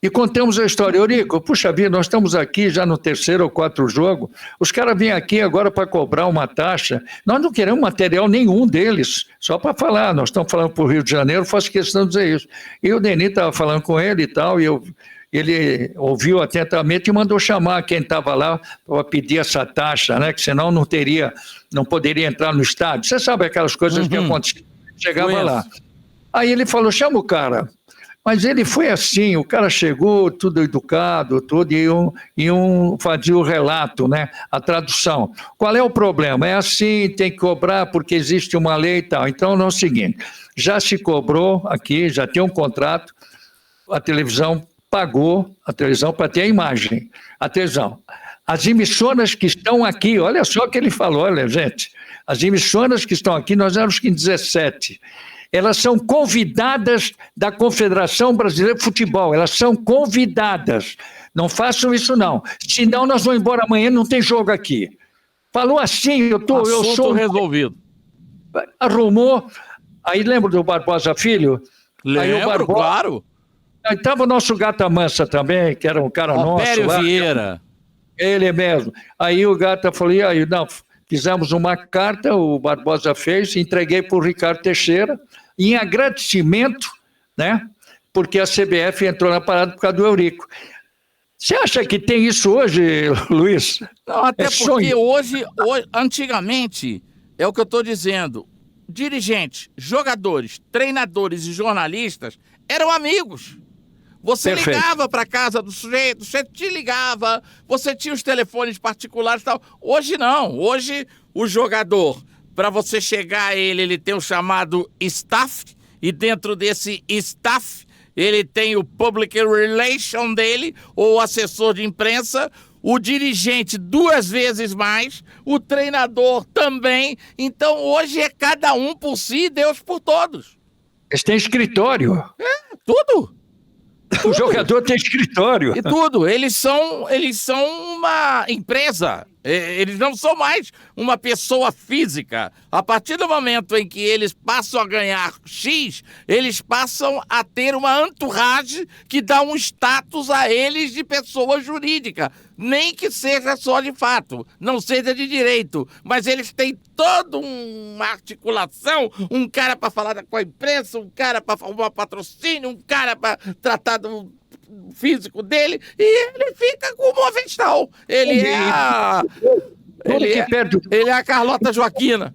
E contamos a história. Eurico, puxa vida, nós estamos aqui já no terceiro ou quarto jogo, os caras vêm aqui agora para cobrar uma taxa, nós não queremos material nenhum deles, só para falar, nós estamos falando para o Rio de Janeiro, faço questão de dizer isso. E o Denis estava falando com ele e tal, e ele ouviu atentamente e mandou chamar quem estava lá para pedir essa taxa, né, que senão não poderia entrar no estádio. Você sabe aquelas coisas que aconteciam, chegava lá. Aí ele falou, chama o cara. Mas ele foi assim, o cara chegou, tudo educado, tudo, e fazia o relato, né, a tradução. Qual é o problema? É assim, tem que cobrar porque existe uma lei e tal. Então, é o seguinte, já se cobrou aqui, já tem um contrato, a televisão pagou a televisão para ter a imagem, a televisão. As emissoras que estão aqui, olha só o que ele falou, olha, gente, as emissoras que estão aqui, nós éramos em 17, elas são convidadas da Confederação Brasileira de Futebol, elas são convidadas. Não façam isso não, senão nós vamos embora amanhã, não tem jogo aqui. Falou assim, eu sou resolvido. Arrumou, aí lembra do Barbosa Filho? Lembro, claro. Aí estava o nosso Gata Mansa também, que era um cara nosso. Pério Vieira. Ele mesmo. Aí o Gata falou, e aí, não... Fizemos uma carta, o Barbosa fez, entreguei para o Ricardo Teixeira, em agradecimento, né? Porque a CBF entrou na parada por causa do Eurico. Você acha que tem isso hoje, Luiz? Não, até porque hoje, antigamente, é o que eu estou dizendo, dirigentes, jogadores, treinadores e jornalistas eram amigos. Você ligava para casa do sujeito, você te ligava, você tinha os telefones particulares e tal. Hoje não, hoje o jogador, para você chegar a ele tem o chamado staff, e dentro desse staff ele tem o public relation dele, ou o assessor de imprensa, o dirigente 2 vezes mais, o treinador também. Então hoje é cada um por si e Deus por todos. Eles têm escritório. Tudo. O jogador tem escritório. E tudo. Eles são uma empresa. Eles não são mais uma pessoa física. A partir do momento em que eles passam a ganhar X, eles passam a ter uma entourage que dá um status a eles de pessoa jurídica. Nem que seja só de fato, não seja de direito. Mas eles têm toda uma articulação, um cara para falar com a imprensa, um cara para arrumar patrocínio, um cara para tratar físico dele e ele fica com o Movental. Ele é a Carlota Joaquina.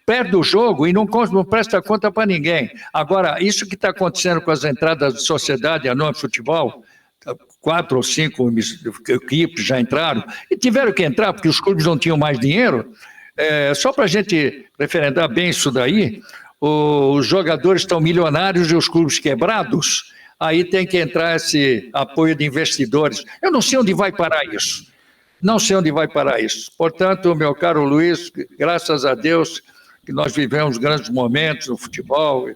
Perde o jogo e não presta conta para ninguém. Agora, isso que está acontecendo com as entradas de sociedade anônima de futebol, 4 ou 5 equipes já entraram, e tiveram que entrar porque os clubes não tinham mais dinheiro. Só para a gente referendar bem isso daí, os jogadores estão milionários e os clubes quebrados, aí tem que entrar esse apoio de investidores. Eu não sei onde vai parar isso. Não sei onde vai parar isso. Portanto, meu caro Luiz, graças a Deus que nós vivemos grandes momentos no futebol.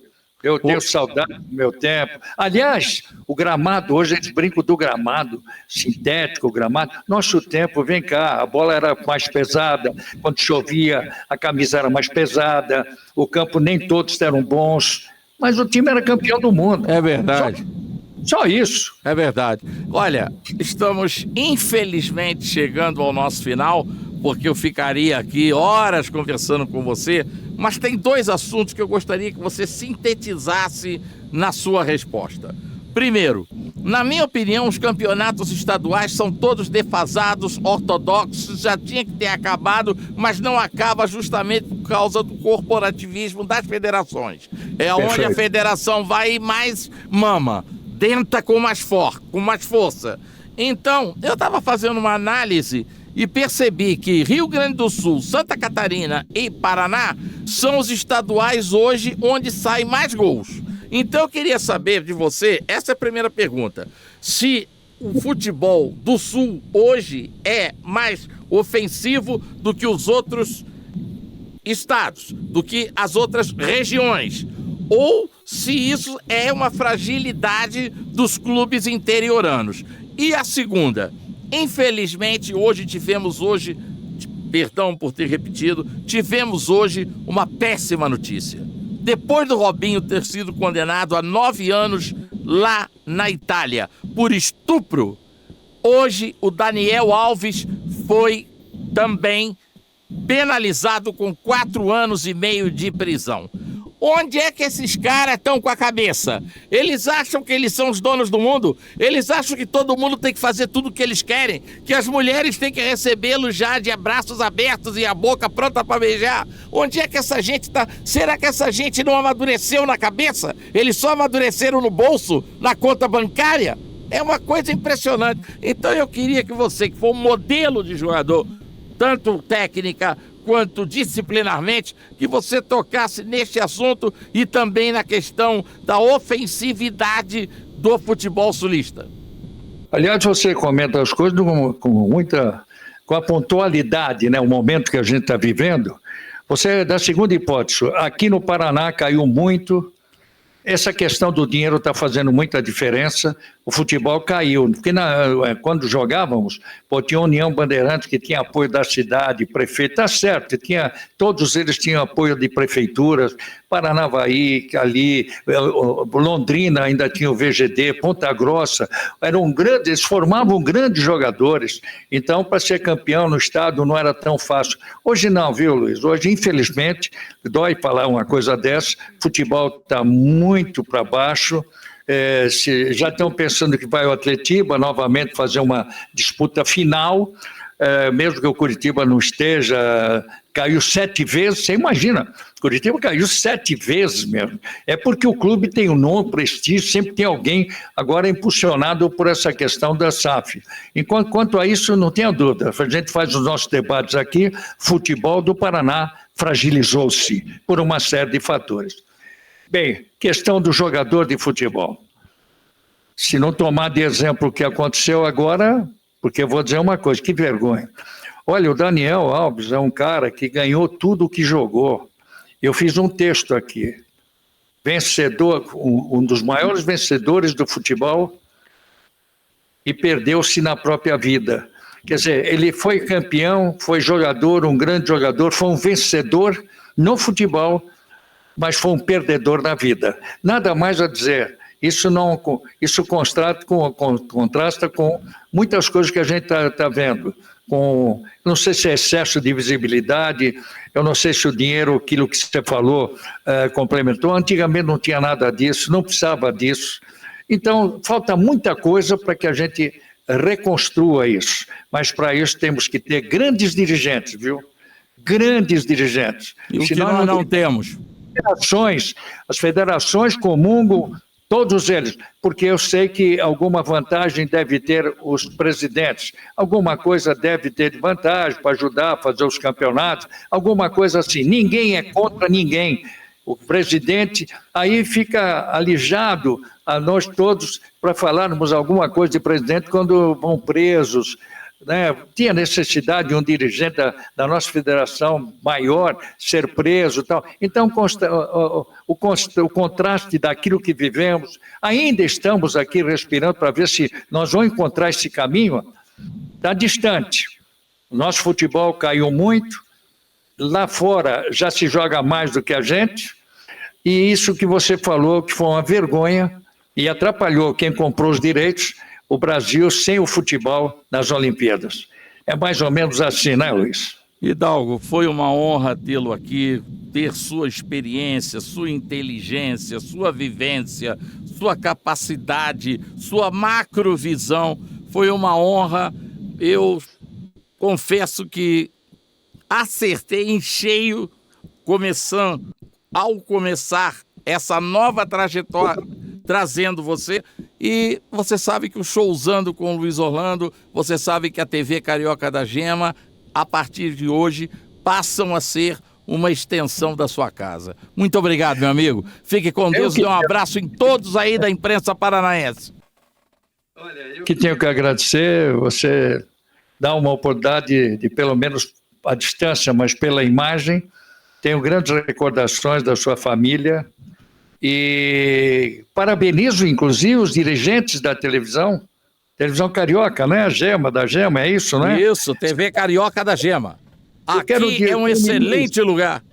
Eu tenho saudade do meu tempo. Aliás, o gramado, hoje eles brincam do gramado sintético, o gramado. Nosso tempo, vem cá, a bola era mais pesada, quando chovia a camisa era mais pesada, o campo nem todos eram bons, mas o time era campeão do mundo. É verdade. Só isso. É verdade. Olha, estamos infelizmente chegando ao nosso final, porque eu ficaria aqui horas conversando com você, mas tem 2 assuntos que eu gostaria que você sintetizasse na sua resposta. Primeiro, na minha opinião, os campeonatos estaduais são todos defasados, ortodoxos, já tinha que ter acabado, mas não acaba justamente por causa do corporativismo das federações. É onde a federação vai e mais mama. Tenta com mais força. Então, eu estava fazendo uma análise e percebi que Rio Grande do Sul, Santa Catarina e Paraná são os estaduais hoje onde saem mais gols. Então, eu queria saber de você, essa é a primeira pergunta, se o futebol do Sul hoje é mais ofensivo do que os outros estados, do que as outras regiões, ou se isso é uma fragilidade dos clubes interioranos. E a segunda, infelizmente, perdão por ter repetido, tivemos hoje uma péssima notícia. Depois do Robinho ter sido condenado a 9 anos lá na Itália por estupro, hoje o Daniel Alves foi também penalizado com 4 anos e meio de prisão. Onde é que esses caras estão com a cabeça? Eles acham que eles são os donos do mundo? Eles acham que todo mundo tem que fazer tudo o que eles querem? Que as mulheres têm que recebê-los já de braços abertos e a boca pronta para beijar? Onde é que essa gente está? Será que essa gente não amadureceu na cabeça? Eles só amadureceram no bolso, na conta bancária? É uma coisa impressionante. Então eu queria que você, que for um modelo de jogador, tanto técnica quanto disciplinarmente, que você tocasse neste assunto e também na questão da ofensividade do futebol sulista. Aliás, você comenta as coisas com a pontualidade, né? O momento que a gente está vivendo. Você, da segunda hipótese, aqui no Paraná caiu muito. Essa questão do dinheiro está fazendo muita diferença. O futebol caiu, porque quando jogávamos, tinha a União Bandeirantes, que tinha apoio da cidade, prefeito, está certo, todos eles tinham apoio de prefeituras, Paranavaí, ali, Londrina ainda tinha o VGD, Ponta Grossa, eles formavam grandes jogadores, então para ser campeão no estado não era tão fácil. Hoje não, viu, Luiz? Hoje, infelizmente, dói falar uma coisa dessa, futebol está muito para baixo. Já estão pensando que vai o Atletiba novamente fazer uma disputa final, mesmo que o Curitiba não esteja, caiu 7 vezes, você imagina, o Curitiba caiu 7 vezes mesmo, é porque o clube tem um nome, prestígio, sempre tem alguém agora impulsionado por essa questão da SAF. Quanto a isso, não tenha dúvida, a gente faz os nossos debates aqui, futebol do Paraná fragilizou-se por uma série de fatores. Bem, questão do jogador de futebol. Se não tomar de exemplo o que aconteceu agora, porque eu vou dizer uma coisa, que vergonha. Olha, o Daniel Alves é um cara que ganhou tudo o que jogou. Eu fiz um texto aqui. Vencedor, um dos maiores vencedores do futebol e perdeu-se na própria vida. Quer dizer, ele foi campeão, foi jogador, um grande jogador, foi um vencedor no futebol, mas foi um perdedor na vida. Nada mais a dizer. Isso contrasta com muitas coisas que a gente está vendo. Não sei se é excesso de visibilidade, eu não sei se o dinheiro, aquilo que você falou, complementou. Antigamente não tinha nada disso, não precisava disso. Então, falta muita coisa para que a gente reconstrua isso. Mas para isso temos que ter grandes dirigentes, viu? Grandes dirigentes. E o que nós não temos? As federações comungam todos eles, porque eu sei que alguma vantagem deve ter os presidentes, alguma coisa deve ter de vantagem para ajudar a fazer os campeonatos, alguma coisa assim. Ninguém é contra ninguém. O presidente aí fica alijado a nós todos para falarmos alguma coisa de presidente quando vão presos, né? Tinha necessidade de um dirigente da nossa federação maior ser preso e tal. Então, o contraste daquilo que vivemos, ainda estamos aqui respirando para ver se nós vamos encontrar esse caminho, está distante. O nosso futebol caiu muito, lá fora já se joga mais do que a gente, e isso que você falou, que foi uma vergonha, e atrapalhou quem comprou os direitos, o Brasil sem o futebol nas Olimpíadas. É mais ou menos assim, né, Luiz? Hidalgo, foi uma honra tê-lo aqui, ter sua experiência, sua inteligência, sua vivência, sua capacidade, sua macrovisão. Foi uma honra. Eu confesso que acertei em cheio ao começar essa nova trajetória, trazendo você. E você sabe que o Showzando com o Luiz Orlando, você sabe que a TV Carioca da Gema, a partir de hoje, passam a ser uma extensão da sua casa. Muito obrigado, meu amigo. Fique com Deus e dê um abraço em todos aí da imprensa paranaense. Olha, eu que tenho que agradecer, você dá uma oportunidade de, pelo menos à distância, mas pela imagem, tenho grandes recordações da sua família e parabenizo, inclusive, os dirigentes da televisão Carioca, né? A Gema, da Gema, é isso, né? Isso, TV Carioca da Gema. Aqui é um excelente lugar.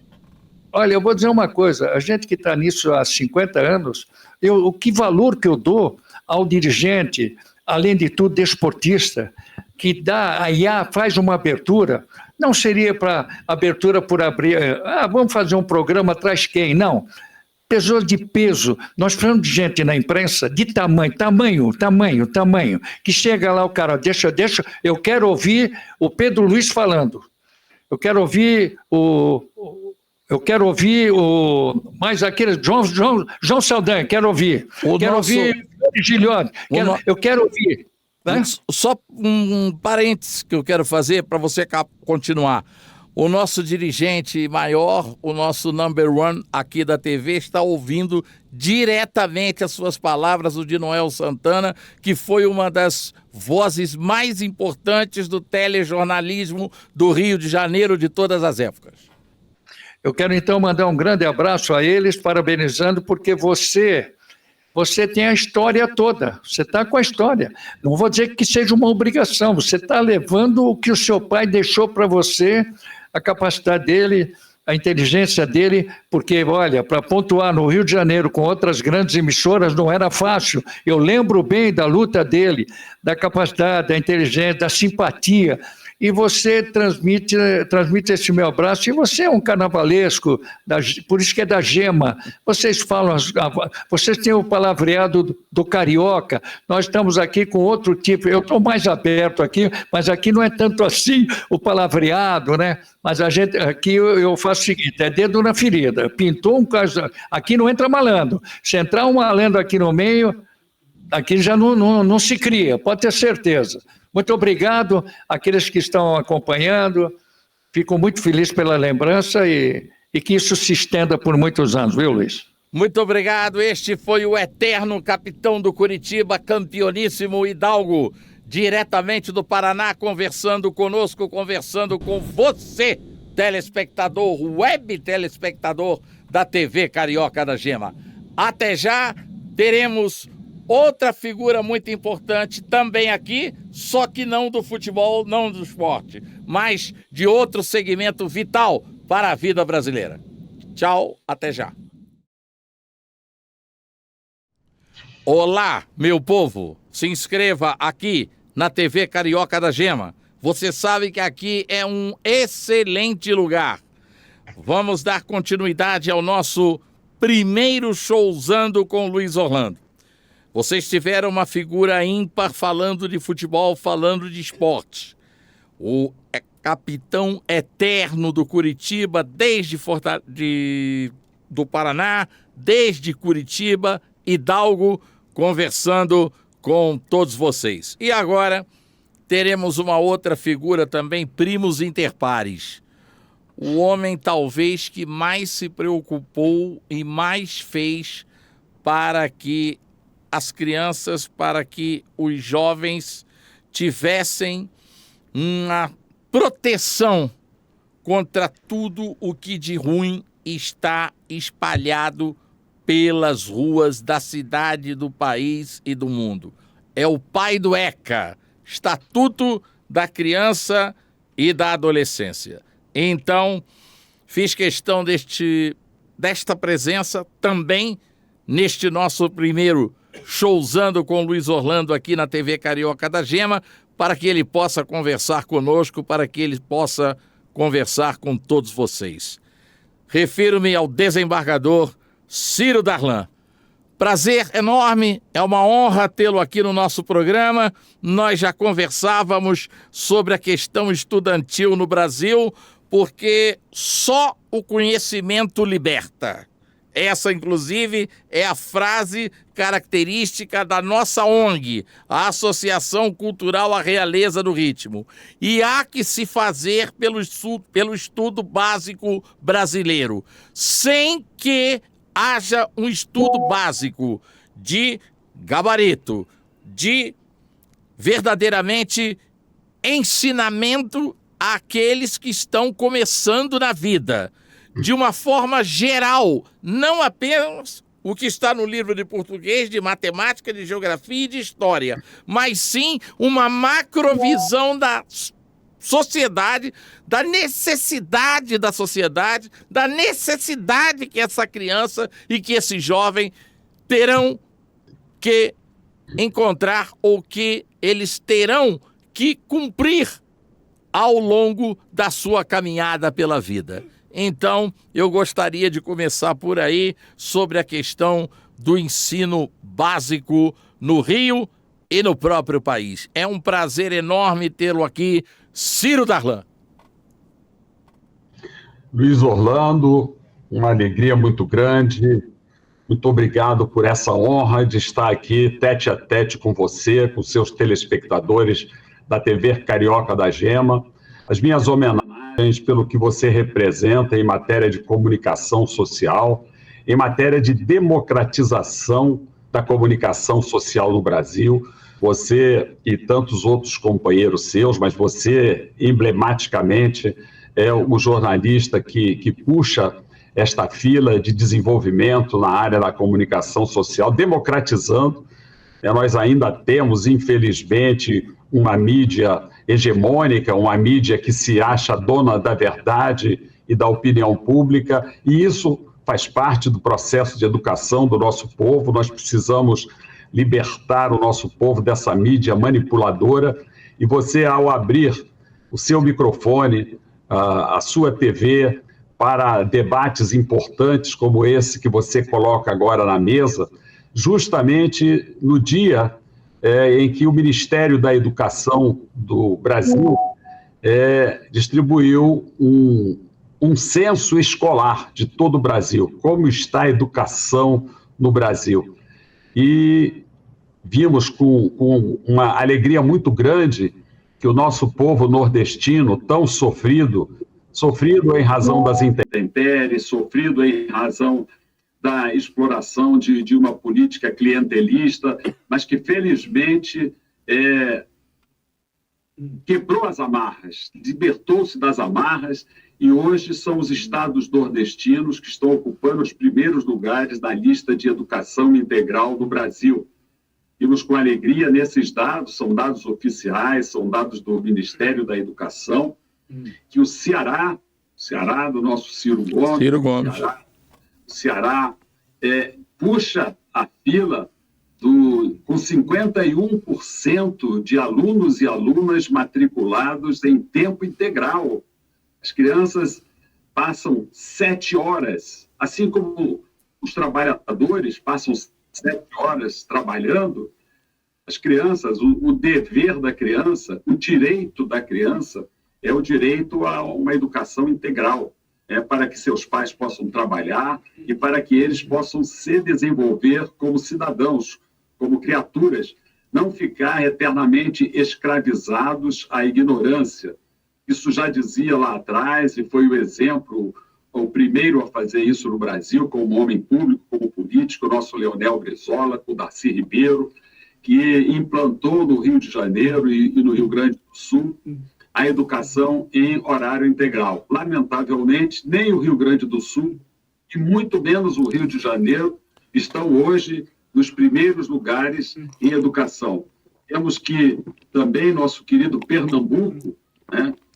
Olha, eu vou dizer uma coisa, a gente que está nisso há 50 anos, o que valor que eu dou ao dirigente, além de tudo, desportista, que faz uma abertura, não seria para abertura por abrir, vamos fazer um programa, traz quem? Não. Pessoas de peso, nós falamos de gente na imprensa de tamanho, que chega lá o cara, deixa, eu quero ouvir o Pedro Luiz falando, eu quero ouvir mais aquele João Saldanha, quero ouvir Gilhote, eu quero ouvir. Né? Só um parênteses que eu quero fazer para você continuar. O nosso dirigente maior, o nosso number one aqui da TV, está ouvindo diretamente as suas palavras, o de Noel Santana, que foi uma das vozes mais importantes do telejornalismo do Rio de Janeiro de todas as épocas. Eu quero então mandar um grande abraço a eles, parabenizando, porque você tem a história toda, você está com a história. Não vou dizer que seja uma obrigação, você está levando o que o seu pai deixou para você, a capacidade dele, a inteligência dele, porque, olha, para pontuar no Rio de Janeiro com outras grandes emissoras não era fácil. Eu lembro bem da luta dele, da capacidade, da inteligência, da simpatia. E você transmite esse meu abraço, e você é um carnavalesco, por isso que é da Gema. Vocês têm o palavreado do carioca, nós estamos aqui com outro tipo, eu estou mais aberto aqui, mas aqui não é tanto assim o palavreado, né? Mas aqui eu faço o seguinte, é dedo na ferida, pintou um caso, aqui não entra malandro, se entrar um malandro aqui no meio, aqui já não se cria, pode ter certeza. Muito obrigado àqueles que estão acompanhando. Fico muito feliz pela lembrança e que isso se estenda por muitos anos, viu, Luiz? Muito obrigado. Este foi o eterno capitão do Curitiba, campeoníssimo Hidalgo, diretamente do Paraná, conversando conosco, conversando com você, telespectador, web telespectador da TV Carioca da Gema. Até já, teremos outra figura muito importante também aqui, só que não do futebol, não do esporte, mas de outro segmento vital para a vida brasileira. Tchau, até já. Olá, meu povo, se inscreva aqui na TV Carioca da Gema. Você sabe que aqui é um excelente lugar. Vamos dar continuidade ao nosso primeiro Showzando com Luiz Orlando. Vocês tiveram uma figura ímpar falando de futebol, falando de esporte. O capitão eterno do Curitiba, desde do Paraná, desde Curitiba, Hidalgo, conversando com todos vocês. E agora teremos uma outra figura também, primos inter pares. O homem talvez que mais se preocupou e mais fez para que as crianças, para que os jovens tivessem uma proteção contra tudo o que de ruim está espalhado pelas ruas da cidade, do país e do mundo. É o pai do ECA, Estatuto da Criança e da Adolescência. Então, fiz questão desta presença também neste nosso primeiro Showzando com Luiz Orlando aqui na TV Carioca da Gema, para que ele possa conversar conosco, para que ele possa conversar com todos vocês. Refiro-me ao desembargador Ciro Darlan. Prazer enorme, é uma honra tê-lo aqui no nosso programa. Nós já conversávamos sobre a questão estudantil no Brasil, porque só o conhecimento liberta. Essa, inclusive, é a frase característica da nossa ONG, a Associação Cultural A Realeza do Ritmo. E há que se fazer pelo estudo básico brasileiro, sem que haja um estudo básico de gabarito, de verdadeiramente ensinamento àqueles que estão começando na vida, de uma forma geral, não apenas o que está no livro de português, de matemática, de geografia e de história, mas sim uma macrovisão da sociedade, da necessidade da sociedade, da necessidade que essa criança e que esse jovem terão que encontrar ou que eles terão que cumprir ao longo da sua caminhada pela vida. Então, eu gostaria de começar por aí sobre a questão do ensino básico no Rio e no próprio país. É um prazer enorme tê-lo aqui, Ciro Darlan. Luiz Orlando, uma alegria muito grande. Muito obrigado por essa honra de estar aqui tete a tete com você, com seus telespectadores da TV Carioca da Gema. As minhas homenagens pelo que você representa em matéria de comunicação social, em matéria de democratização da comunicação social no Brasil. Você e tantos outros companheiros seus, mas você, emblematicamente, é o jornalista que puxa esta fila de desenvolvimento na área da comunicação social, democratizando. Nós ainda temos, infelizmente, uma mídia hegemônica, uma mídia que se acha dona da verdade e da opinião pública, e isso faz parte do processo de educação do nosso povo. Nós precisamos libertar o nosso povo dessa mídia manipuladora, e você, ao abrir o seu microfone, a sua TV, para debates importantes como esse que você coloca agora na mesa, justamente no dia em que o Ministério da Educação do Brasil distribuiu um censo escolar de todo o Brasil, como está a educação no Brasil. E vimos com uma alegria muito grande que o nosso povo nordestino, tão sofrido em razão das intempéries, sofrido em razão da exploração de uma política clientelista, mas que, felizmente, quebrou as amarras, libertou-se das amarras, e hoje são os estados nordestinos que estão ocupando os primeiros lugares na lista de educação integral do Brasil. Vimos com alegria nesses dados, são dados oficiais, são dados do Ministério da Educação, que o Ceará do nosso Ciro Gomes, o Ceará puxa a fila com 51% de alunos e alunas matriculados em tempo integral. As crianças passam 7 horas, assim como os trabalhadores passam 7 horas trabalhando, as crianças, o dever da criança, o direito da criança é o direito a uma educação integral, para que seus pais possam trabalhar e para que eles possam se desenvolver como cidadãos, como criaturas, não ficar eternamente escravizados à ignorância. Isso já dizia lá atrás e foi o exemplo, o primeiro a fazer isso no Brasil, como homem público, como político, o nosso Leonel Brizola, o Darcy Ribeiro, que implantou no Rio de Janeiro e no Rio Grande do Sul a educação em horário integral. Lamentavelmente, nem o Rio Grande do Sul e muito menos o Rio de Janeiro estão hoje nos primeiros lugares em educação. Temos que também nosso querido Pernambuco,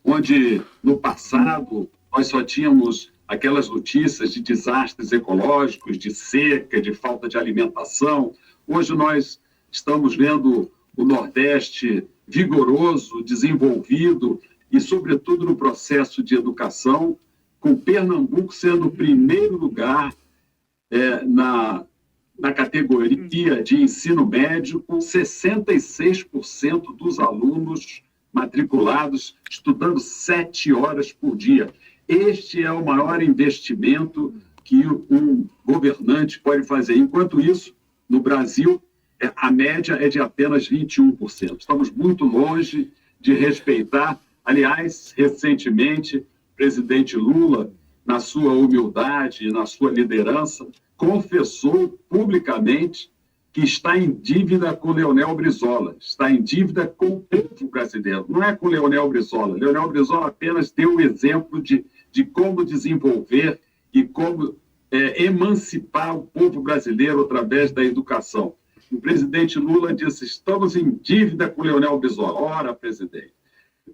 onde no passado nós só tínhamos aquelas notícias de desastres ecológicos, de seca, de falta de alimentação. Hoje nós estamos vendo o Nordeste vigoroso, desenvolvido e, sobretudo, no processo de educação, com Pernambuco sendo o primeiro lugar na categoria de ensino médio, com 66% dos alunos matriculados estudando 7 horas por dia. Este é o maior investimento que um governante pode fazer. Enquanto isso, no Brasil, a média é de apenas 21%. Estamos muito longe de respeitar. Aliás, recentemente, o presidente Lula, na sua humildade e na sua liderança, confessou publicamente que está em dívida com Leonel Brizola, está em dívida com o povo brasileiro. Não é com Leonel Brizola. Leonel Brizola apenas deu o exemplo de como desenvolver e como emancipar o povo brasileiro através da educação. O presidente Lula disse: estamos em dívida com Leonel Brizola. Ora, presidente,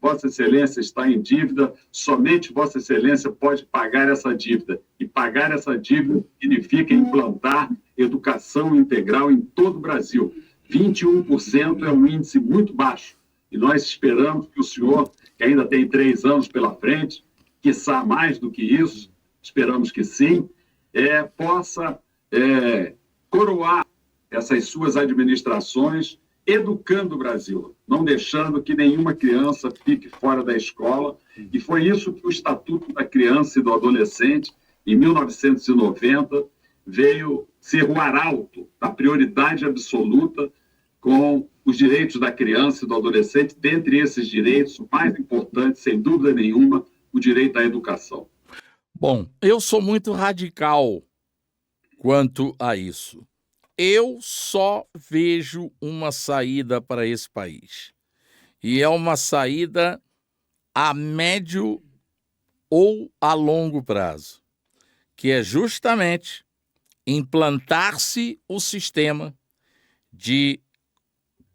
Vossa Excelência está em dívida, somente Vossa Excelência pode pagar essa dívida. E pagar essa dívida significa implantar educação integral em todo o Brasil. 21% é um índice muito baixo. E nós esperamos que o senhor, que ainda tem 3 anos pela frente, quiçá mais do que isso, esperamos que sim, possa coroar essas suas administrações, educando o Brasil, não deixando que nenhuma criança fique fora da escola. E foi isso que o Estatuto da Criança e do Adolescente, em 1990, veio ser o arauto da prioridade absoluta com os direitos da criança e do adolescente. Dentre esses direitos, o mais importante, sem dúvida nenhuma, o direito à educação. Bom, eu sou muito radical quanto a isso. Eu só vejo uma saída para esse país. E é uma saída a médio ou a longo prazo, que é justamente implantar-se o sistema de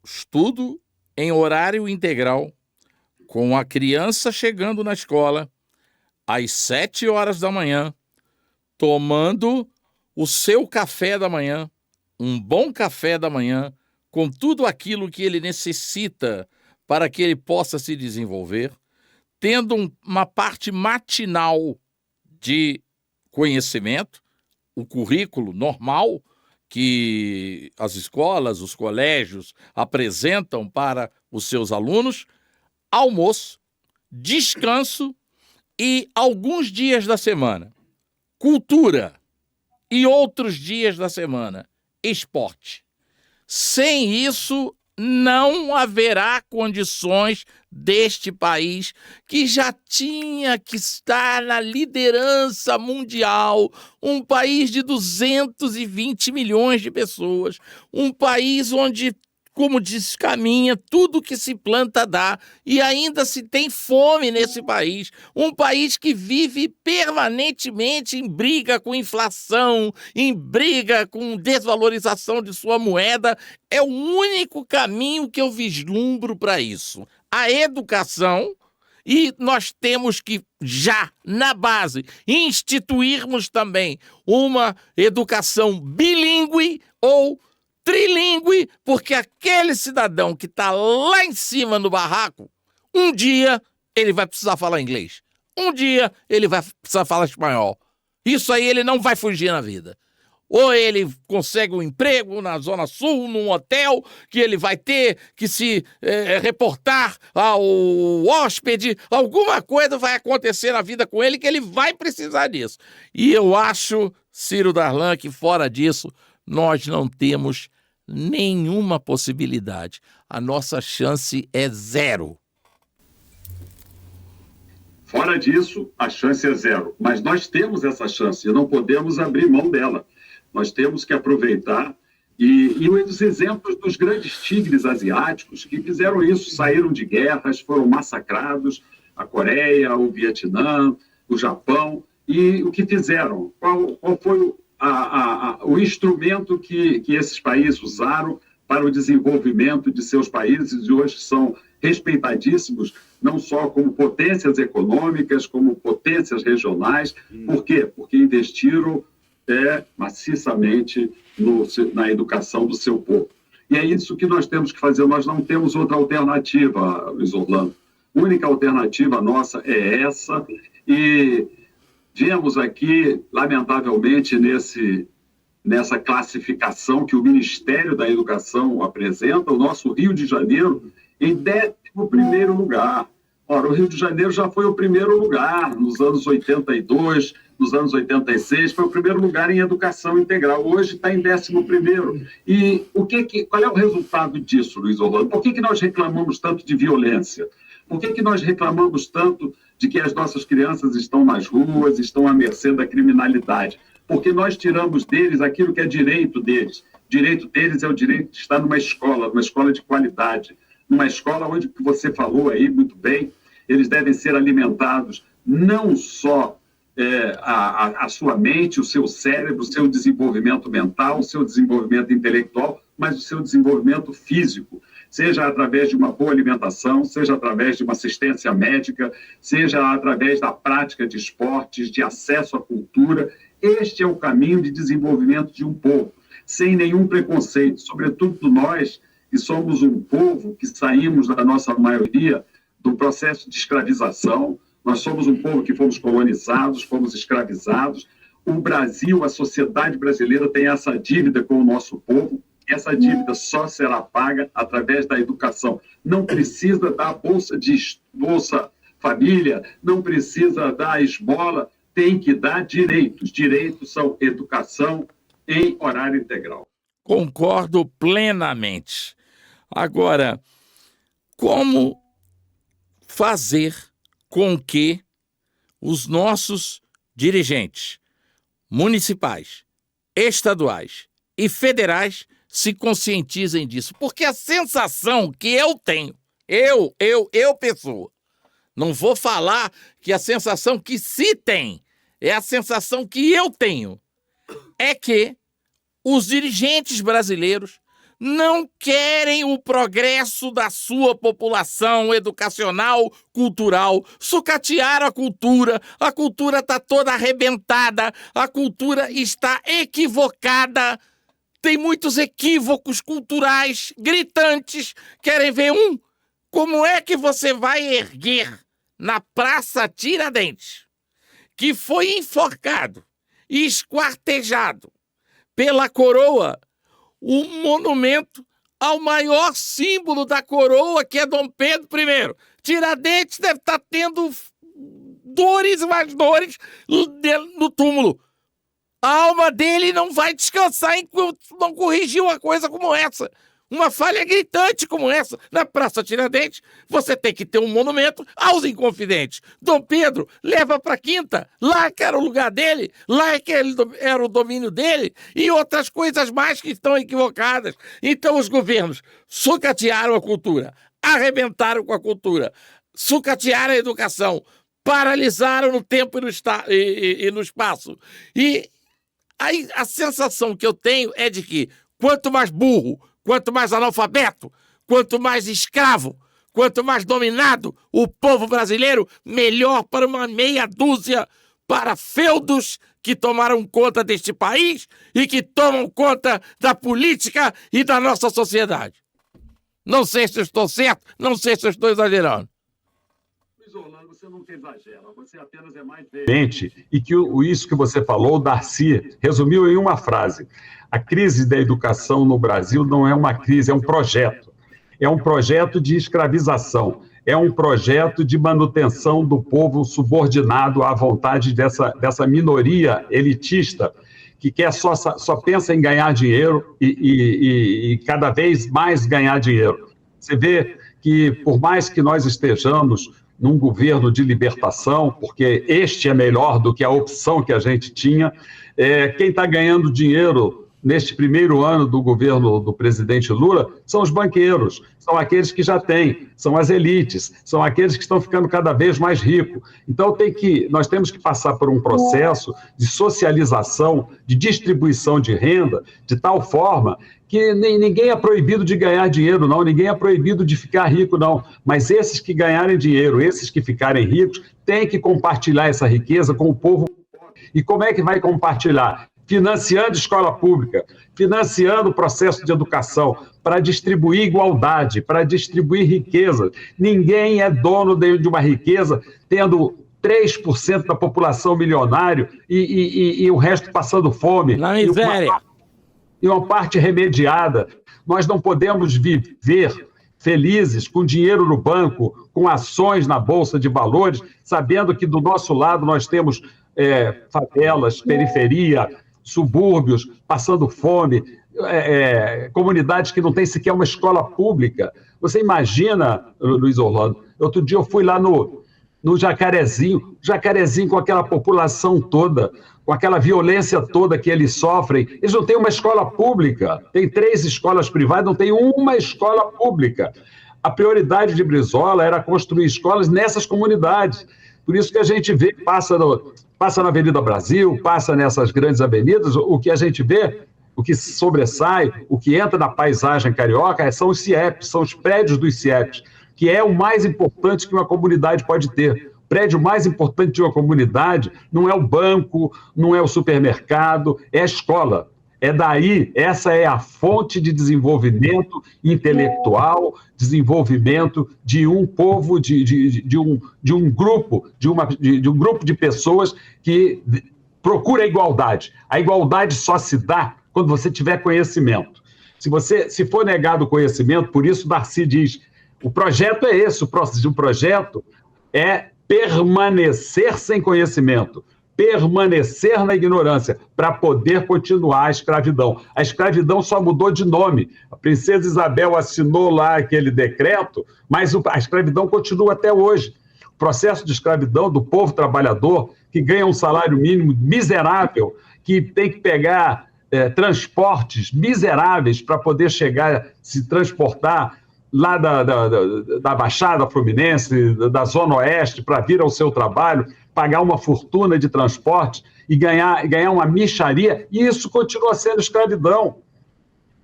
estudo em horário integral, com a criança chegando na escola às 7 horas da manhã, tomando o seu café da manhã, um bom café da manhã, com tudo aquilo que ele necessita para que ele possa se desenvolver, tendo uma parte matinal de conhecimento, o currículo normal que as escolas, os colégios apresentam para os seus alunos, almoço, descanso e alguns dias da semana, cultura, e outros dias da semana, esporte. Sem isso, não haverá condições deste país, que já tinha que estar na liderança mundial, um país de 220 milhões de pessoas, um país onde, como diz Caminha, tudo que se planta dá, e ainda se tem fome nesse país, um país que vive permanentemente em briga com inflação, em briga com desvalorização de sua moeda. É o único caminho que eu vislumbro para isso. A educação, e nós temos que, já na base, instituirmos também uma educação bilíngue ou trilíngue, porque aquele cidadão que está lá em cima no barraco, um dia ele vai precisar falar inglês, um dia ele vai precisar falar espanhol. Isso aí ele não vai fugir na vida. Ou ele consegue um emprego na Zona Sul, num hotel, que ele vai ter que se reportar ao hóspede. Alguma coisa vai acontecer na vida com ele que ele vai precisar disso. E eu acho, Ciro Darlan, que fora disso nós não temos nenhuma possibilidade. A nossa chance é zero. Fora disso, a chance é zero. Mas nós temos essa chance e não podemos abrir mão dela. Nós temos que aproveitar. E os exemplos dos grandes tigres asiáticos que fizeram isso, saíram de guerras, foram massacrados, a Coreia, o Vietnã, o Japão, e o que fizeram? Qual foi o instrumento que esses países usaram para o desenvolvimento de seus países, e hoje são respeitadíssimos, não só como potências econômicas, como potências regionais. Por quê? Porque investiram maciçamente na educação do seu povo. E é isso que nós temos que fazer. Nós não temos outra alternativa, Luiz Orlando. A única alternativa nossa é essa, e vemos aqui, lamentavelmente, nessa classificação que o Ministério da Educação apresenta, o nosso Rio de Janeiro em 11º lugar. Ora, o Rio de Janeiro já foi o primeiro lugar nos anos 82, nos anos 86, foi o primeiro lugar em educação integral. Hoje está em 11º. E qual é o resultado disso, Luiz Orlando? Por que nós reclamamos tanto de violência? Por que nós reclamamos tanto de que as nossas crianças estão nas ruas, estão à mercê da criminalidade? Porque nós tiramos deles aquilo que é direito deles. O direito deles é o direito de estar numa escola de qualidade, numa escola onde, que você falou aí muito bem, eles devem ser alimentados não só a sua mente, o seu cérebro, o seu desenvolvimento mental, o seu desenvolvimento intelectual, mas o seu desenvolvimento físico, seja através de uma boa alimentação, seja através de uma assistência médica, seja através da prática de esportes, de acesso à cultura. Este é o caminho de desenvolvimento de um povo, sem nenhum preconceito, sobretudo nós, que somos um povo que saímos, da nossa maioria, do processo de escravização. Nós somos um povo que fomos colonizados, fomos escravizados. O Brasil, a sociedade brasileira tem essa dívida com o nosso povo. Essa dívida só será paga através da educação. Não precisa dar Bolsa Família, não precisa dar esmola, tem que dar direitos. Direitos são educação em horário integral. Concordo plenamente. Agora, como fazer com que os nossos dirigentes municipais, estaduais e federais se conscientizem disso? Porque a sensação que eu tenho, pessoa, não vou falar que a sensação que se tem, é a sensação que eu tenho, é que os dirigentes brasileiros não querem o progresso da sua população educacional, cultural. Sucatearam a cultura está toda arrebentada, a cultura está equivocada, tem muitos equívocos culturais gritantes. Querem ver um? Como é que você vai erguer na Praça Tiradentes, que foi enforcado e esquartejado pela coroa, um monumento ao maior símbolo da coroa, que é Dom Pedro I. Tiradentes deve estar tendo dores e mais dores no túmulo. A alma dele não vai descansar enquanto não corrigir uma coisa como essa. Uma falha gritante como essa. Na Praça Tiradentes, você tem que ter um monumento aos inconfidentes. Dom Pedro leva para Quinta, lá que era o lugar dele, lá que era o domínio dele, e outras coisas mais que estão equivocadas. Então os governos sucatearam a cultura, arrebentaram com a cultura, sucatearam a educação, paralisaram no tempo e no espaço. E aí a sensação que eu tenho é de que quanto mais burro, quanto mais analfabeto, quanto mais escravo, quanto mais dominado o povo brasileiro, melhor para uma meia dúzia para feudos que tomaram conta deste país e que tomam conta da política e da nossa sociedade. Não sei se eu estou certo, não sei se eu estou exagerando. Luiz Orlando, você você nunca exagera, você apenas é mais veemente. E que isso que você falou, o Darcy, resumiu em uma frase. A crise da educação no Brasil não é uma crise, é um projeto. É um projeto de escravização, é um projeto de manutenção do povo subordinado à vontade dessa minoria elitista que quer só pensa em ganhar dinheiro e cada vez mais ganhar dinheiro. Você vê que, por mais que nós estejamos num governo de libertação, porque este é melhor do que a opção que a gente tinha, quem está ganhando dinheiro neste primeiro ano do governo do presidente Lula são os banqueiros, são aqueles que já têm, são as elites, são aqueles que estão ficando cada vez mais ricos. Então nós temos que passar por um processo de socialização, de distribuição de renda, de tal forma que ninguém é proibido de ganhar dinheiro, não, ninguém é proibido de ficar rico, não, mas esses que ganharem dinheiro, esses que ficarem ricos, têm que compartilhar essa riqueza com o povo. E como é que vai compartilhar? Financiando escola pública, financiando o processo de educação, para distribuir igualdade, para distribuir riqueza. Ninguém é dono de uma riqueza tendo 3% da população milionário e o resto passando fome. Na miséria. E uma parte remediada. Nós não podemos viver felizes com dinheiro no banco, com ações na Bolsa de Valores, sabendo que do nosso lado nós temos favelas, periferia, subúrbios, passando fome, comunidades que não têm sequer uma escola pública. Você imagina, Luiz Orlando, outro dia eu fui lá no Jacarezinho com aquela população toda, com aquela violência toda que eles sofrem, eles não têm uma escola pública, tem 3 escolas privadas, não tem uma escola pública. A prioridade de Brizola era construir escolas nessas comunidades. Por isso que a gente vê, passa na Avenida Brasil, passa nessas grandes avenidas, o que a gente vê, o que sobressai, o que entra na paisagem carioca são os CIEPs, são os prédios dos CIEPs, que é o mais importante que uma comunidade pode ter. O prédio mais importante de uma comunidade não é o banco, não é o supermercado, é a escola. É daí, essa é a fonte de desenvolvimento intelectual, desenvolvimento de um povo, de um grupo de pessoas que procura a igualdade. A igualdade só se dá quando você tiver conhecimento. Se for negado o conhecimento, por isso Darcy diz, o projeto é esse, o projeto é permanecer sem conhecimento, permanecer na ignorância, para poder continuar a escravidão. A escravidão só mudou de nome. A princesa Isabel assinou lá aquele decreto, mas a escravidão continua até hoje. O processo de escravidão do povo trabalhador, que ganha um salário mínimo miserável, que tem que pegar transportes miseráveis para poder chegar, se transportar lá da Baixada Fluminense, da Zona Oeste, para vir ao seu trabalho, pagar uma fortuna de transporte e ganhar uma mixaria, e isso continua sendo escravidão.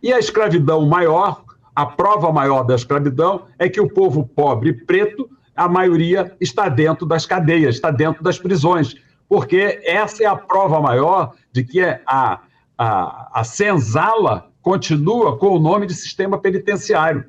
E a escravidão maior, a prova maior da escravidão, é que o povo pobre e preto, a maioria está dentro das cadeias, está dentro das prisões, porque essa é a prova maior de que a senzala continua com o nome de sistema penitenciário.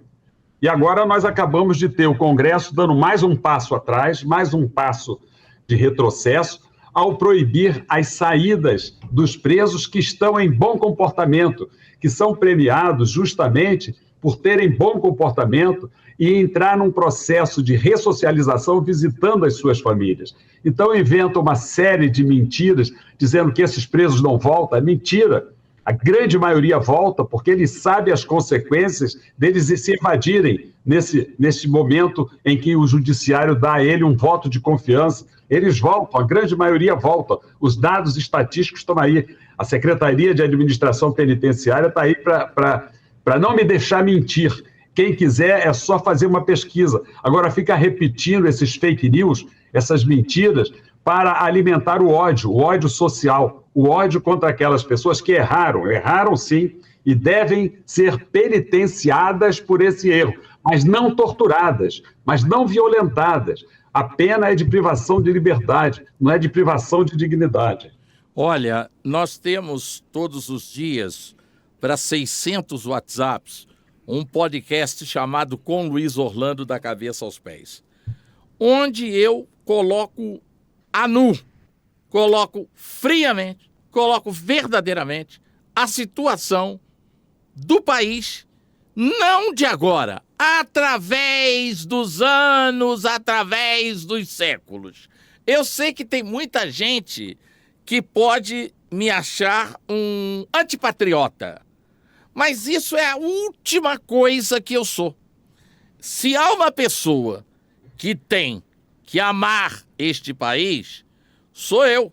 E agora nós acabamos de ter o Congresso dando mais um passo atrás, mais um passo de retrocesso, ao proibir as saídas dos presos que estão em bom comportamento, que são premiados justamente por terem bom comportamento e entrar num processo de ressocialização visitando as suas famílias. Então inventam uma série de mentiras, dizendo que esses presos não voltam. É mentira. A grande maioria volta porque eles sabem as consequências deles se evadirem nesse momento em que o judiciário dá a ele um voto de confiança. Eles voltam, a grande maioria volta. Os dados estatísticos estão aí. A Secretaria de Administração Penitenciária está aí para não me deixar mentir. Quem quiser é só fazer uma pesquisa. Agora fica repetindo esses fake news, essas mentiras, para alimentar o ódio social, o ódio contra aquelas pessoas que erraram sim, e devem ser penitenciadas por esse erro, mas não torturadas, mas não violentadas. A pena é de privação de liberdade, não é de privação de dignidade. Olha, nós temos todos os dias, para 600 WhatsApps, um podcast chamado Com Luiz Orlando da Cabeça aos Pés, onde eu coloco a nu, coloco friamente, coloco verdadeiramente a situação do país, não de agora, através dos anos, através dos séculos. Eu sei que tem muita gente que pode me achar um antipatriota, mas isso é a última coisa que eu sou. Se há uma pessoa que tem que amar este país, sou eu.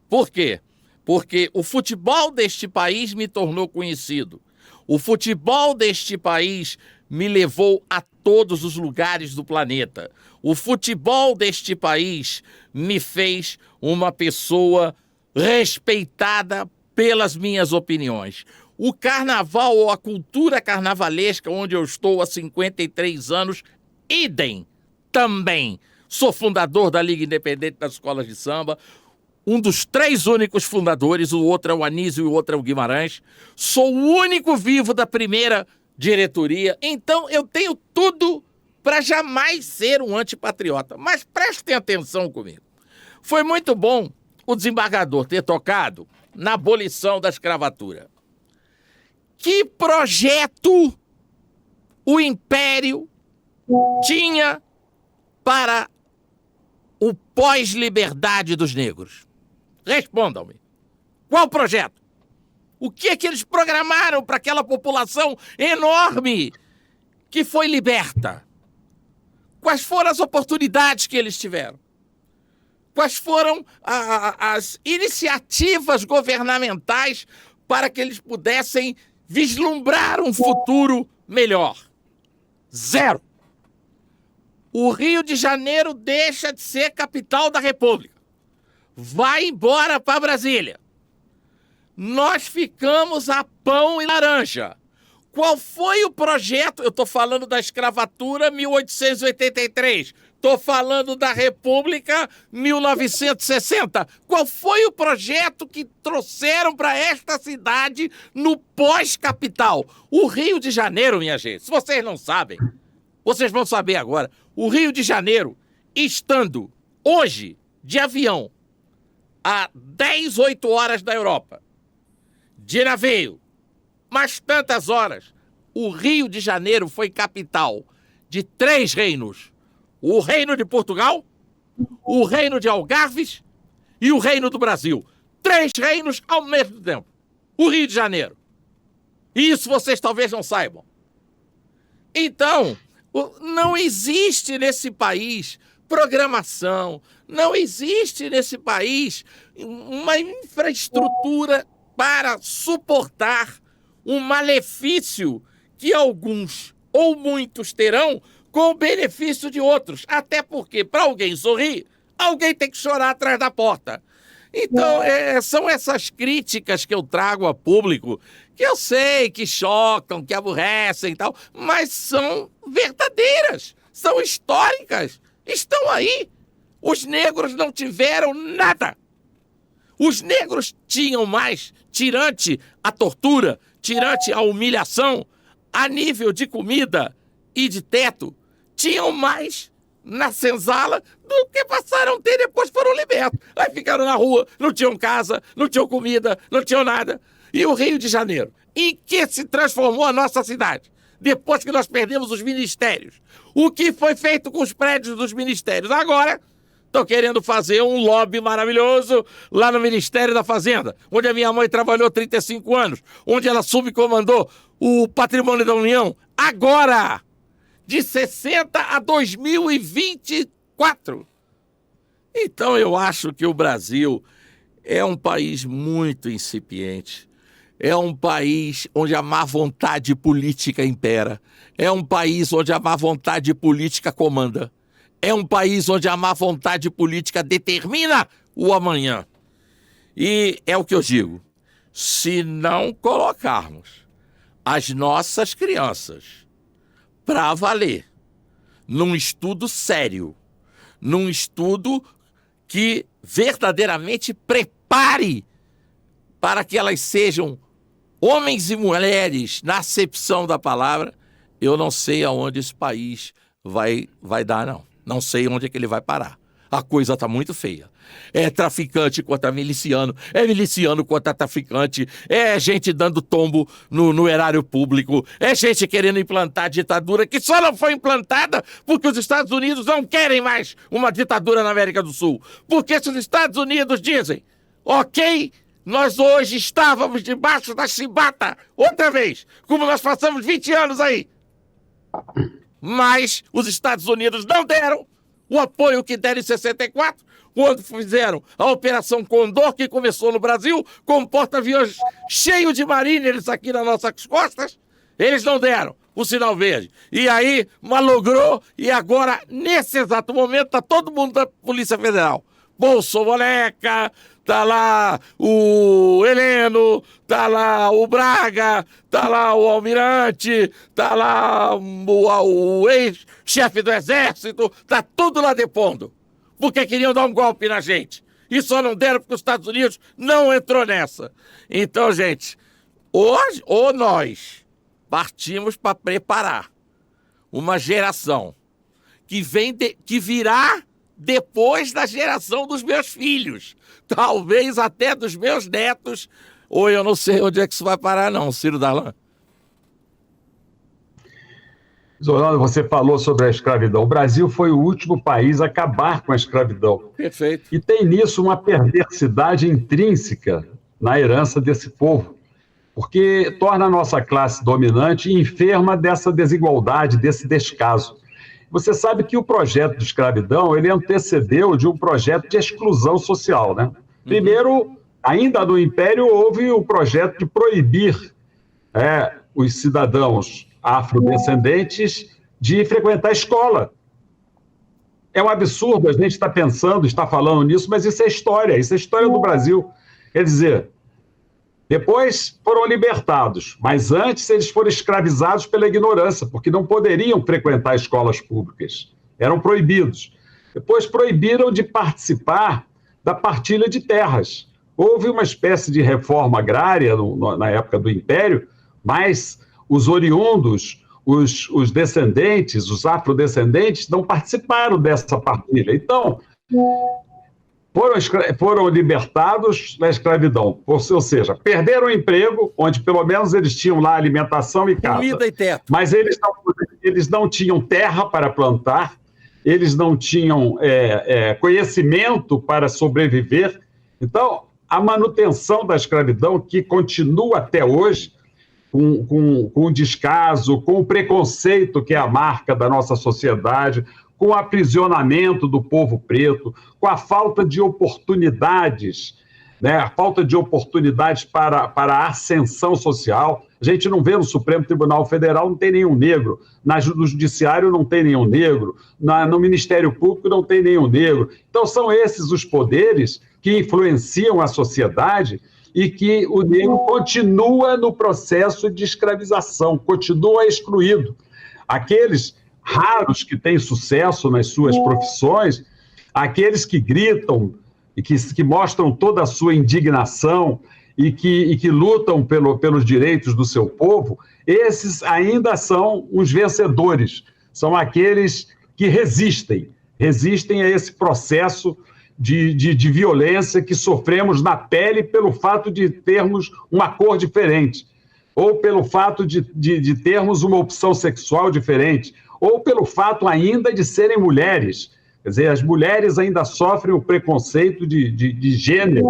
Por quê? Porque o futebol deste país me tornou conhecido. O futebol deste país me levou a todos os lugares do planeta. O futebol deste país me fez uma pessoa respeitada pelas minhas opiniões. O carnaval ou a cultura carnavalesca, onde eu estou há 53 anos, idem também. Sou fundador da Liga Independente das Escolas de Samba, um dos 3 únicos fundadores, o outro é o Anísio e o outro é o Guimarães. Sou o único vivo da primeira diretoria, então eu tenho tudo para jamais ser um antipatriota. Mas prestem atenção comigo. Foi muito bom o desembargador ter tocado na abolição da escravatura. Que projeto o Império tinha para o pós-liberdade dos negros? Respondam-me. Qual projeto? O que é que eles programaram para aquela população enorme que foi liberta? Quais foram as oportunidades que eles tiveram? Quais foram as iniciativas governamentais para que eles pudessem vislumbrar um futuro melhor? Zero. O Rio de Janeiro deixa de ser capital da República. Vai embora para Brasília. Nós ficamos a pão e laranja. Qual foi o projeto? Eu estou falando da escravatura 1883. Estou falando da República 1960. Qual foi o projeto que trouxeram para esta cidade no pós-capital? O Rio de Janeiro, minha gente, se vocês não sabem, vocês vão saber agora. O Rio de Janeiro, estando hoje de avião a 10, 8 horas da Europa, de navio, mais tantas horas, o Rio de Janeiro foi capital de 3 reinos. O Reino de Portugal, o Reino de Algarves e o Reino do Brasil. 3 reinos ao mesmo tempo. O Rio de Janeiro. Isso vocês talvez não saibam. Então, não existe nesse país programação, não existe nesse país uma infraestrutura para suportar um malefício que alguns ou muitos terão com o benefício de outros. Até porque, para alguém sorrir, alguém tem que chorar atrás da porta. Então, são essas críticas que eu trago a público, que eu sei que chocam, que aborrecem e tal, mas são verdadeiras, são históricas, estão aí. Os negros não tiveram nada. Os negros tinham mais, tirante a tortura, tirante a humilhação, a nível de comida e de teto, tinham mais na senzala do que passaram a ter depois foram libertos. Aí ficaram na rua, não tinham casa, não tinham comida, não tinham nada. E o Rio de Janeiro, em que se transformou a nossa cidade? Depois que nós perdemos os ministérios. O que foi feito com os prédios dos ministérios? Agora, estão querendo fazer um lobby maravilhoso lá no Ministério da Fazenda, onde a minha mãe trabalhou 35 anos, onde ela subcomandou o Patrimônio da União. Agora, de 60 a 2024. Então eu acho que o Brasil é um país muito incipiente. É um país onde a má vontade política impera. É um país onde a má vontade política comanda. É um país onde a má vontade política determina o amanhã. E é o que eu digo. Se não colocarmos as nossas crianças para valer, num estudo sério, num estudo que verdadeiramente prepare para que elas sejam homens e mulheres na acepção da palavra, eu não sei aonde esse país vai dar, não. Não sei onde é que ele vai parar. a coisa está muito feia. É traficante contra miliciano, é miliciano contra traficante, é gente dando tombo no erário público, é gente querendo implantar ditadura que só não foi implantada porque os Estados Unidos não querem mais uma ditadura na América do Sul. Porque se os Estados Unidos dizem, ok, nós hoje estávamos debaixo da chibata, outra vez, como nós passamos 20 anos aí. Mas os Estados Unidos não deram o apoio que deram em 64, quando fizeram a Operação Condor, que começou no Brasil, com um porta-aviões cheio de mariners aqui nas nossas costas. Eles não deram o sinal verde. E aí, malogrou, e agora, nesse exato momento, está todo mundo da Polícia Federal. Bolsomoleca, tá lá o Heleno, tá lá o Braga, tá lá o Almirante, tá lá o ex-chefe do Exército, tá tudo lá depondo. Porque queriam dar um golpe na gente. E só não deram porque os Estados Unidos não entrou nessa. Então, gente, hoje, ou nós partimos para preparar uma geração que virá depois da geração dos meus filhos, talvez até dos meus netos, ou eu não sei onde é que isso vai parar não, Ciro Darlan. Zorando, você falou sobre a escravidão. O Brasil foi o último país a acabar com a escravidão. Perfeito. E tem nisso uma perversidade intrínseca na herança desse povo, porque torna a nossa classe dominante enferma dessa desigualdade, desse descaso. Você sabe que o projeto de escravidão, ele antecedeu de um projeto de exclusão social, né? Primeiro, ainda no Império, houve o projeto de proibir os cidadãos afrodescendentes de frequentar a escola. É um absurdo a gente está falando nisso, mas isso é história do Brasil. Quer dizer, depois foram libertados, mas antes eles foram escravizados pela ignorância, porque não poderiam frequentar escolas públicas, eram proibidos. Depois proibiram de participar da partilha de terras. Houve uma espécie de reforma agrária na época do Império, mas os oriundos, os descendentes, os afrodescendentes, não participaram dessa partilha. Então, foram libertados da escravidão, ou seja, perderam o emprego, onde pelo menos eles tinham lá alimentação e casa. Comida e teto. Mas eles não tinham terra para plantar, eles não tinham conhecimento para sobreviver. Então, a manutenção da escravidão, que continua até hoje, com o descaso, com o preconceito que é a marca da nossa sociedade, com o aprisionamento do povo preto, com a falta de oportunidades, né? A falta de oportunidades para a ascensão social. A gente não vê no Supremo Tribunal Federal, não tem nenhum negro, no Judiciário não tem nenhum negro, no Ministério Público não tem nenhum negro. Então são esses os poderes que influenciam a sociedade e que o negro continua no processo de escravização, continua excluído. Aqueles raros que têm sucesso nas suas profissões, aqueles que gritam e que mostram toda a sua indignação e que lutam pelos direitos do seu povo, esses ainda são os vencedores, são aqueles que resistem a esse processo de violência que sofremos na pele pelo fato de termos uma cor diferente, ou pelo fato de termos uma opção sexual diferente, ou pelo fato ainda de serem mulheres. Quer dizer, as mulheres ainda sofrem o preconceito de gênero.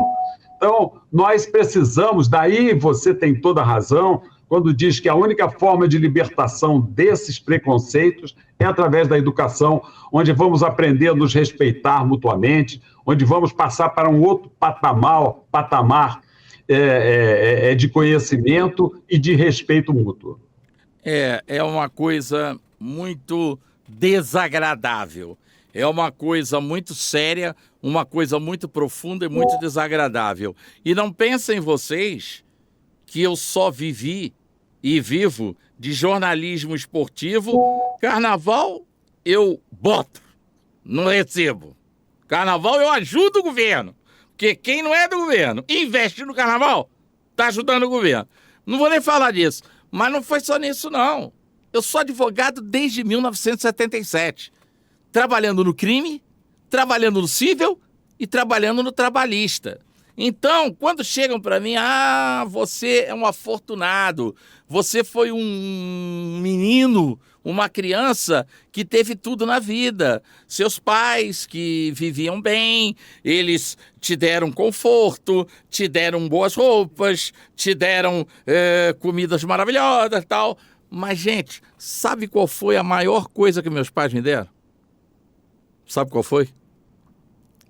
Então, nós precisamos, daí você tem toda a razão, quando diz que a única forma de libertação desses preconceitos é através da educação, onde vamos aprender a nos respeitar mutuamente, onde vamos passar para um outro patamar de conhecimento e de respeito mútuo. É uma coisa muito desagradável. É uma coisa muito séria, uma coisa muito profunda e muito desagradável. E não pensem vocês que eu só vivi e vivo de jornalismo esportivo. Carnaval eu boto, não recebo. Carnaval eu ajudo o governo. Porque quem não é do governo investe no carnaval, está ajudando o governo. Não vou nem falar disso, mas não foi só nisso não. Eu sou advogado desde 1977, trabalhando no crime, trabalhando no cível e trabalhando no trabalhista. Então, quando chegam para mim, você é um afortunado, você foi um menino, uma criança que teve tudo na vida. Seus pais que viviam bem, eles te deram conforto, te deram boas roupas, te deram comidas maravilhosas e tal. Mas, gente, sabe qual foi a maior coisa que meus pais me deram? Sabe qual foi?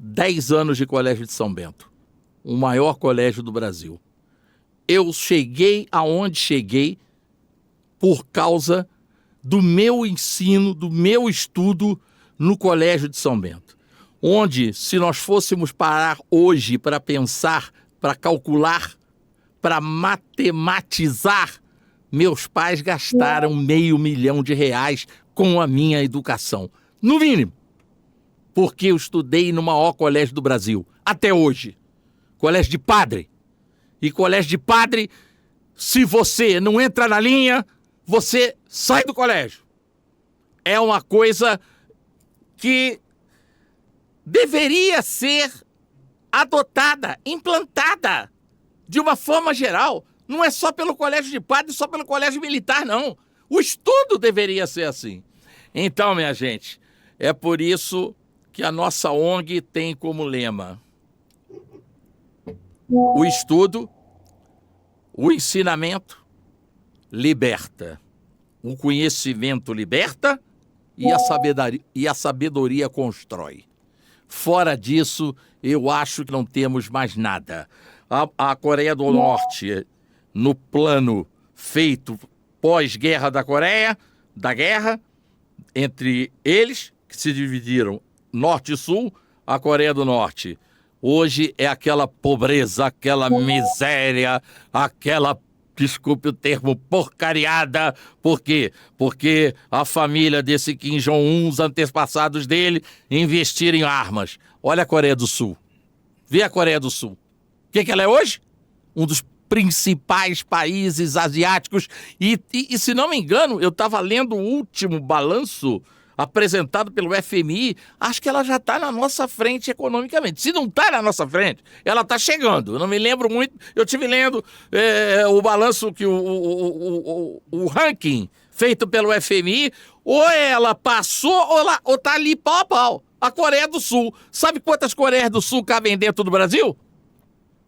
10 anos de colégio de São Bento. O maior colégio do Brasil. Eu cheguei aonde cheguei por causa do meu ensino, do meu estudo no Colégio de São Bento. Onde, se nós fôssemos parar hoje para pensar, para calcular, para matematizar, meus pais gastaram R$500 mil com a minha educação. No mínimo. Porque eu estudei no maior colégio do Brasil, até hoje. Colégio de padre. E colégio de padre, se você não entra na linha, você sai do colégio. É uma coisa que deveria ser adotada, implantada, de uma forma geral. Não é só pelo colégio de padre, só pelo colégio militar, não. O estudo deveria ser assim. Então, minha gente, é por isso que a nossa ONG tem como lema: o estudo, o ensinamento liberta. O conhecimento liberta e a sabedoria constrói. Fora disso, eu acho que não temos mais nada. A Coreia do Norte, no plano feito pós-guerra da Coreia, da guerra, entre eles, que se dividiram norte e sul, a Coreia do Norte hoje é aquela pobreza, aquela miséria, aquela, desculpe o termo, porcariada. Por quê? Porque a família desse Kim Jong-un, os antepassados dele, investiram em armas. Olha a Coreia do Sul. Vê a Coreia do Sul. O que ela é hoje? Um dos principais países asiáticos. E se não me engano, eu estava lendo o último balanço apresentado pelo FMI, acho que ela já está na nossa frente economicamente. Se não está na nossa frente, ela está chegando. Eu não me lembro muito, eu estive lendo o balanço, que o ranking feito pelo FMI, ou ela passou ou está ali pau a pau. A Coreia do Sul. Sabe quantas Coreias do Sul cabem dentro do Brasil?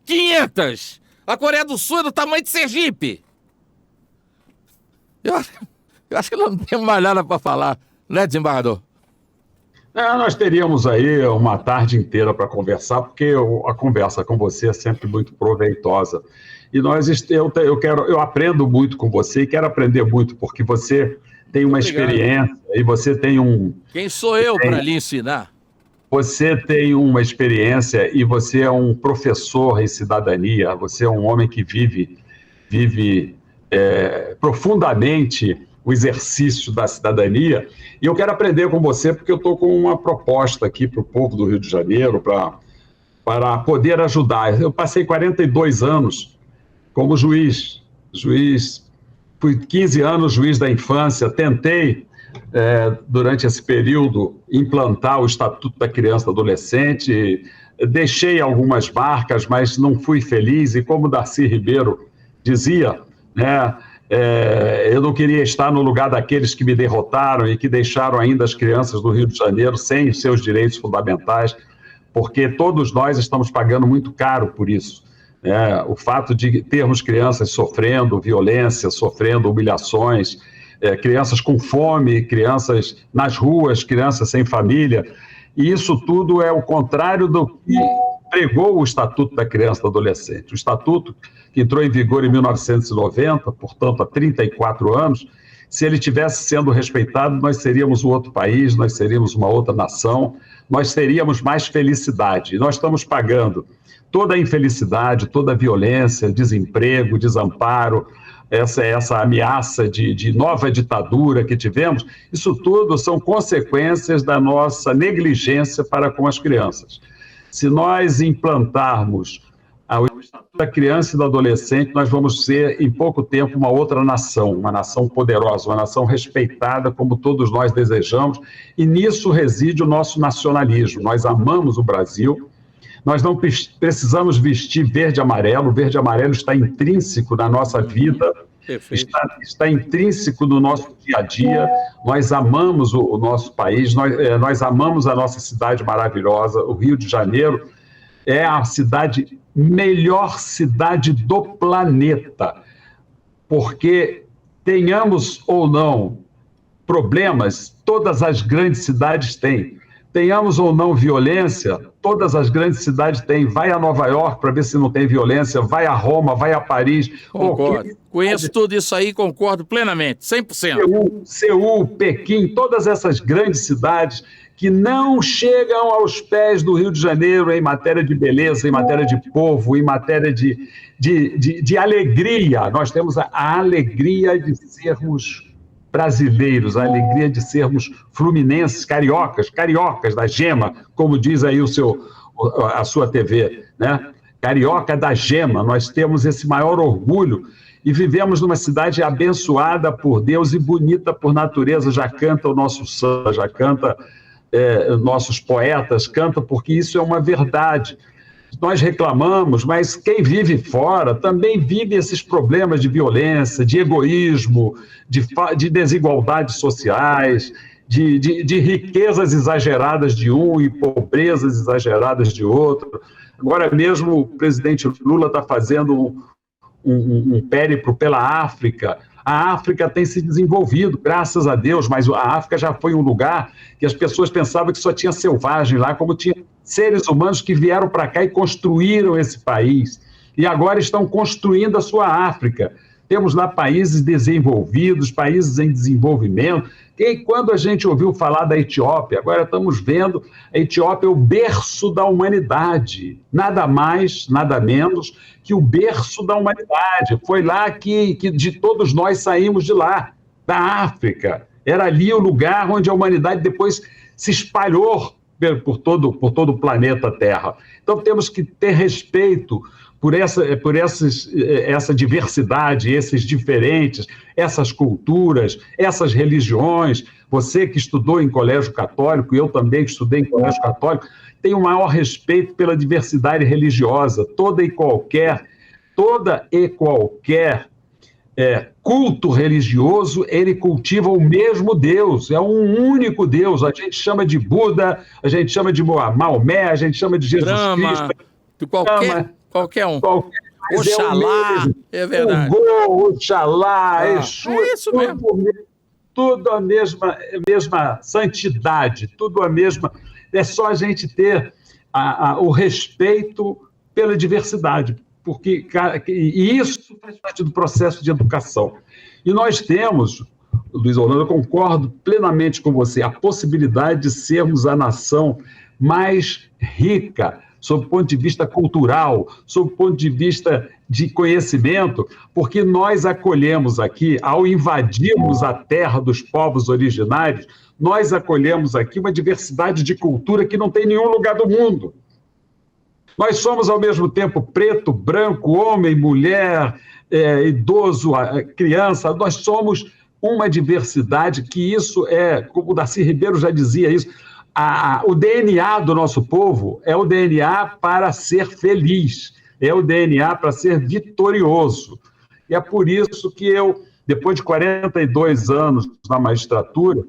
500. A Coreia do Sul é do tamanho de Sergipe. Eu acho que não temos mais nada para falar. Né, desembargador? Nós teríamos aí uma tarde inteira para conversar, porque a conversa com você é sempre muito proveitosa. E eu aprendo muito com você e quero aprender muito, porque você tem uma experiência e você tem um... Quem sou eu para lhe ensinar? Você tem uma experiência e você é um professor em cidadania, você é um homem que vive profundamente o exercício da cidadania, e eu quero aprender com você porque eu estou com uma proposta aqui para o povo do Rio de Janeiro, para poder ajudar. Eu passei 42 anos como juiz, fui 15 anos juiz da infância, tentei, durante esse período, implantar o Estatuto da Criança e do Adolescente, deixei algumas marcas, mas não fui feliz, e como Darcy Ribeiro dizia, né, eu não queria estar no lugar daqueles que me derrotaram e que deixaram ainda as crianças do Rio de Janeiro sem seus direitos fundamentais, porque todos nós estamos pagando muito caro por isso. O fato de termos crianças sofrendo violência, sofrendo humilhações, crianças com fome, crianças nas ruas, crianças sem família, e isso tudo é o contrário do que pregou o Estatuto da Criança e do Adolescente. O Estatuto, que entrou em vigor em 1990, portanto, há 34 anos, se ele tivesse sendo respeitado, nós seríamos um outro país, nós seríamos uma outra nação, nós teríamos mais felicidade. E nós estamos pagando toda a infelicidade, toda a violência, desemprego, desamparo, essa ameaça de nova ditadura que tivemos. Isso tudo são consequências da nossa negligência para com as crianças. Se nós implantarmos ao Estatuto da Criança e do Adolescente, nós vamos ser, em pouco tempo, uma outra nação, uma nação poderosa, uma nação respeitada, como todos nós desejamos, e nisso reside o nosso nacionalismo. Nós amamos o Brasil, nós não precisamos vestir verde e amarelo, o verde e amarelo está intrínseco na nossa vida, está intrínseco no nosso dia a dia. Nós amamos o nosso país, nós amamos a nossa cidade maravilhosa. O Rio de Janeiro é a melhor cidade do planeta, porque tenhamos ou não problemas, todas as grandes cidades têm. Tenhamos ou não violência, todas as grandes cidades têm. Vai a Nova York para ver se não tem violência, vai a Roma, vai a Paris. Concordo. Conheço tudo isso aí, concordo plenamente, 100%. Seul, Pequim, todas essas grandes cidades que não chegam aos pés do Rio de Janeiro em matéria de beleza, em matéria de povo, em matéria de alegria. Nós temos a alegria de sermos brasileiros, a alegria de sermos fluminenses, cariocas da Gema, como diz aí a sua TV, né? Carioca da Gema, nós temos esse maior orgulho e vivemos numa cidade abençoada por Deus e bonita por natureza. Já canta o nosso samba, já canta nossos poetas, canta porque isso é uma verdade. Nós reclamamos, mas quem vive fora também vive esses problemas de violência, de egoísmo, de desigualdades sociais, de riquezas exageradas de um e pobrezas exageradas de outro. Agora mesmo o presidente Lula está fazendo um périplo pela África. A África tem se desenvolvido, graças a Deus, mas a África já foi um lugar que as pessoas pensavam que só tinha selvagem lá, como tinha seres humanos que vieram para cá e construíram esse país. E agora estão construindo a sua África. Temos lá países desenvolvidos, países em desenvolvimento. E quando a gente ouviu falar da Etiópia, agora estamos vendo a Etiópia é o berço da humanidade. Nada mais, nada menos que o berço da humanidade. Foi lá que de todos nós saímos de lá, da África. Era ali o lugar onde a humanidade depois se espalhou por todo o planeta Terra. Então temos que ter respeito por essa diversidade, esses diferentes, essas culturas, essas religiões. Você que estudou em colégio católico, eu também que estudei em colégio católico, tem o maior respeito pela diversidade religiosa. Toda e qualquer culto religioso, ele cultiva o mesmo Deus, é um único Deus. A gente chama de Buda, a gente chama de Maomé, a gente chama de Jesus Cristo. De qualquer um. Oxalá, é verdade. Oxalá, Exu, é isso mesmo. Tudo a mesma santidade, tudo a mesma. É só a gente ter o respeito pela diversidade, porque e isso faz parte do processo de educação. E nós temos, Luiz Orlando, eu concordo plenamente com você, a possibilidade de sermos a nação mais rica, sob o ponto de vista cultural, sob o ponto de vista de conhecimento, porque nós acolhemos aqui, ao invadirmos a terra dos povos originários, nós acolhemos aqui uma diversidade de cultura que não tem em nenhum lugar do mundo. Nós somos, ao mesmo tempo, preto, branco, homem, mulher, idoso, criança, nós somos uma diversidade que isso como o Darcy Ribeiro já dizia isso, o DNA do nosso povo é o DNA para ser feliz, é o DNA para ser vitorioso. E é por isso que eu, depois de 42 anos na magistratura,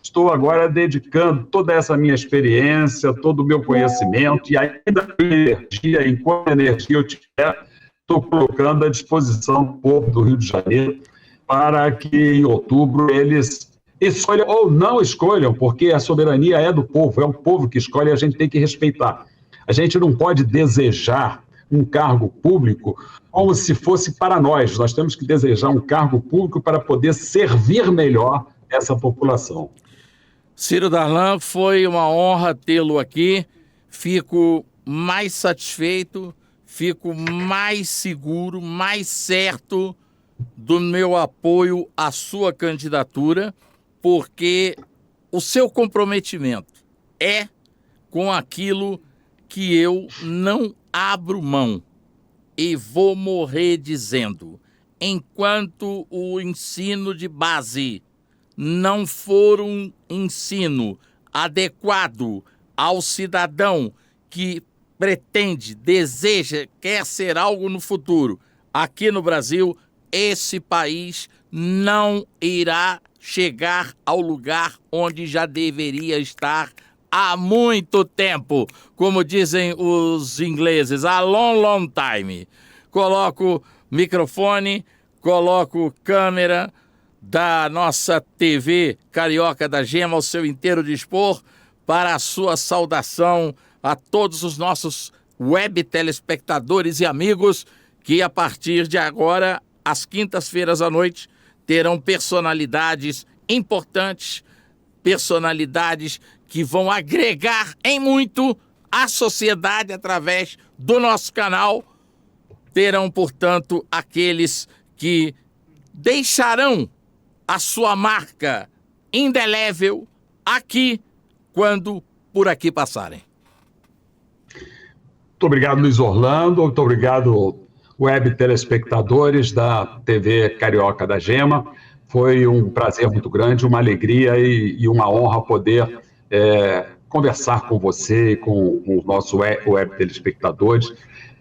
estou agora dedicando toda essa minha experiência, todo o meu conhecimento, e ainda com energia, enquanto energia eu tiver, estou colocando à disposição do povo do Rio de Janeiro para que em outubro eles escolham ou não escolham, porque a soberania é do povo, é o povo que escolhe e a gente tem que respeitar. A gente não pode desejar um cargo público como se fosse para nós. Nós temos que desejar um cargo público para poder servir melhor essa população. Ciro Darlan, foi uma honra tê-lo aqui. Fico mais satisfeito, fico mais seguro, mais certo do meu apoio à sua candidatura, porque o seu comprometimento é com aquilo que eu não abro mão. e vou morrer dizendo: enquanto o ensino de base não for um ensino adequado ao cidadão que pretende, deseja, quer ser algo no futuro, aqui no Brasil, esse país não irá chegar ao lugar onde já deveria estar há muito tempo, como dizem os ingleses, a long, long time. Coloco microfone, coloco câmera da nossa TV Carioca da Gema ao seu inteiro dispor para a sua saudação a todos os nossos web telespectadores e amigos que a partir de agora, às quintas-feiras à noite, terão personalidades importantes, personalidades que vão agregar em muito à sociedade através do nosso canal. Terão, portanto, aqueles que deixarão a sua marca indelével aqui, quando por aqui passarem. Muito obrigado, Luiz Orlando. Muito obrigado, web telespectadores da TV Carioca da Gema. Foi um prazer muito grande, uma alegria e uma honra poder conversar com você e com os nossos web telespectadores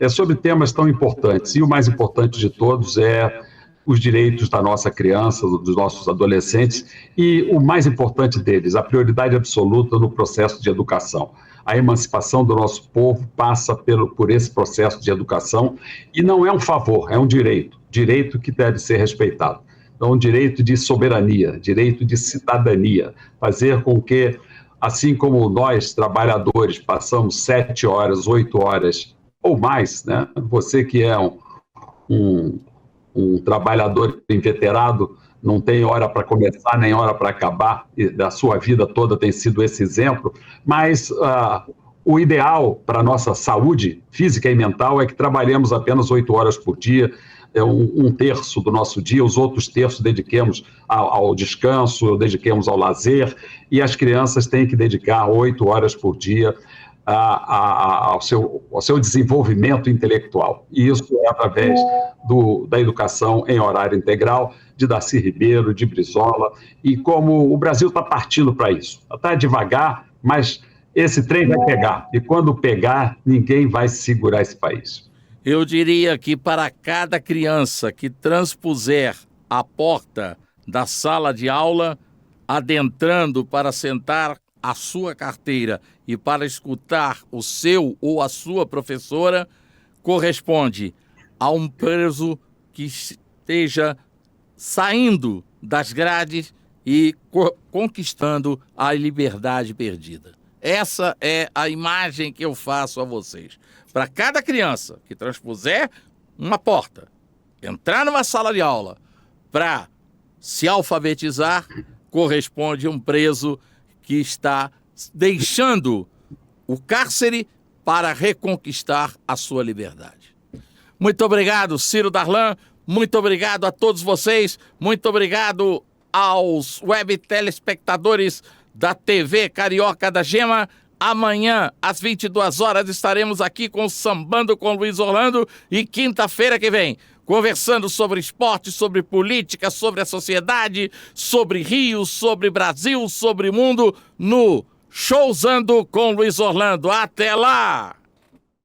sobre temas tão importantes. E o mais importante de todos é os direitos da nossa criança, dos nossos adolescentes, e o mais importante deles, a prioridade absoluta no processo de educação. A emancipação do nosso povo passa por esse processo de educação, e não é um favor, é um direito que deve ser respeitado. Então, um direito de soberania, direito de cidadania, fazer com que, assim como nós, trabalhadores, passamos 7 horas, 8 horas ou mais, né? Você que é um trabalhador inveterado, não tem hora para começar nem hora para acabar, e da sua vida toda tem sido esse exemplo, mas o ideal para a nossa saúde física e mental é que trabalhemos apenas 8 horas por dia, um terço do nosso dia, os outros terços dediquemos ao descanso, dediquemos ao lazer, e as crianças têm que dedicar 8 horas por dia ao seu desenvolvimento intelectual. E isso é através da educação em horário integral, de Darcy Ribeiro, de Brizola, e como o Brasil está partindo para isso. Está devagar, mas esse trem vai pegar, e quando pegar, ninguém vai segurar esse país. Eu diria que para cada criança que transpuser a porta da sala de aula, adentrando para sentar a sua carteira e para escutar o seu ou a sua professora, corresponde a um preso que esteja saindo das grades e conquistando a liberdade perdida. Essa é a imagem que eu faço a vocês. Para cada criança que transpuser uma porta, entrar numa sala de aula para se alfabetizar, corresponde a um preso que está deixando o cárcere para reconquistar a sua liberdade. Muito obrigado, Ciro Darlan. Muito obrigado a todos vocês. Muito obrigado aos web telespectadores da TV Carioca da Gema. Amanhã, às 22 horas, estaremos aqui com Sambando com Luiz Orlando. E quinta-feira que vem, conversando sobre esporte, sobre política, sobre a sociedade, sobre Rio, sobre Brasil, sobre mundo, no Showzando com Luiz Orlando. Até lá!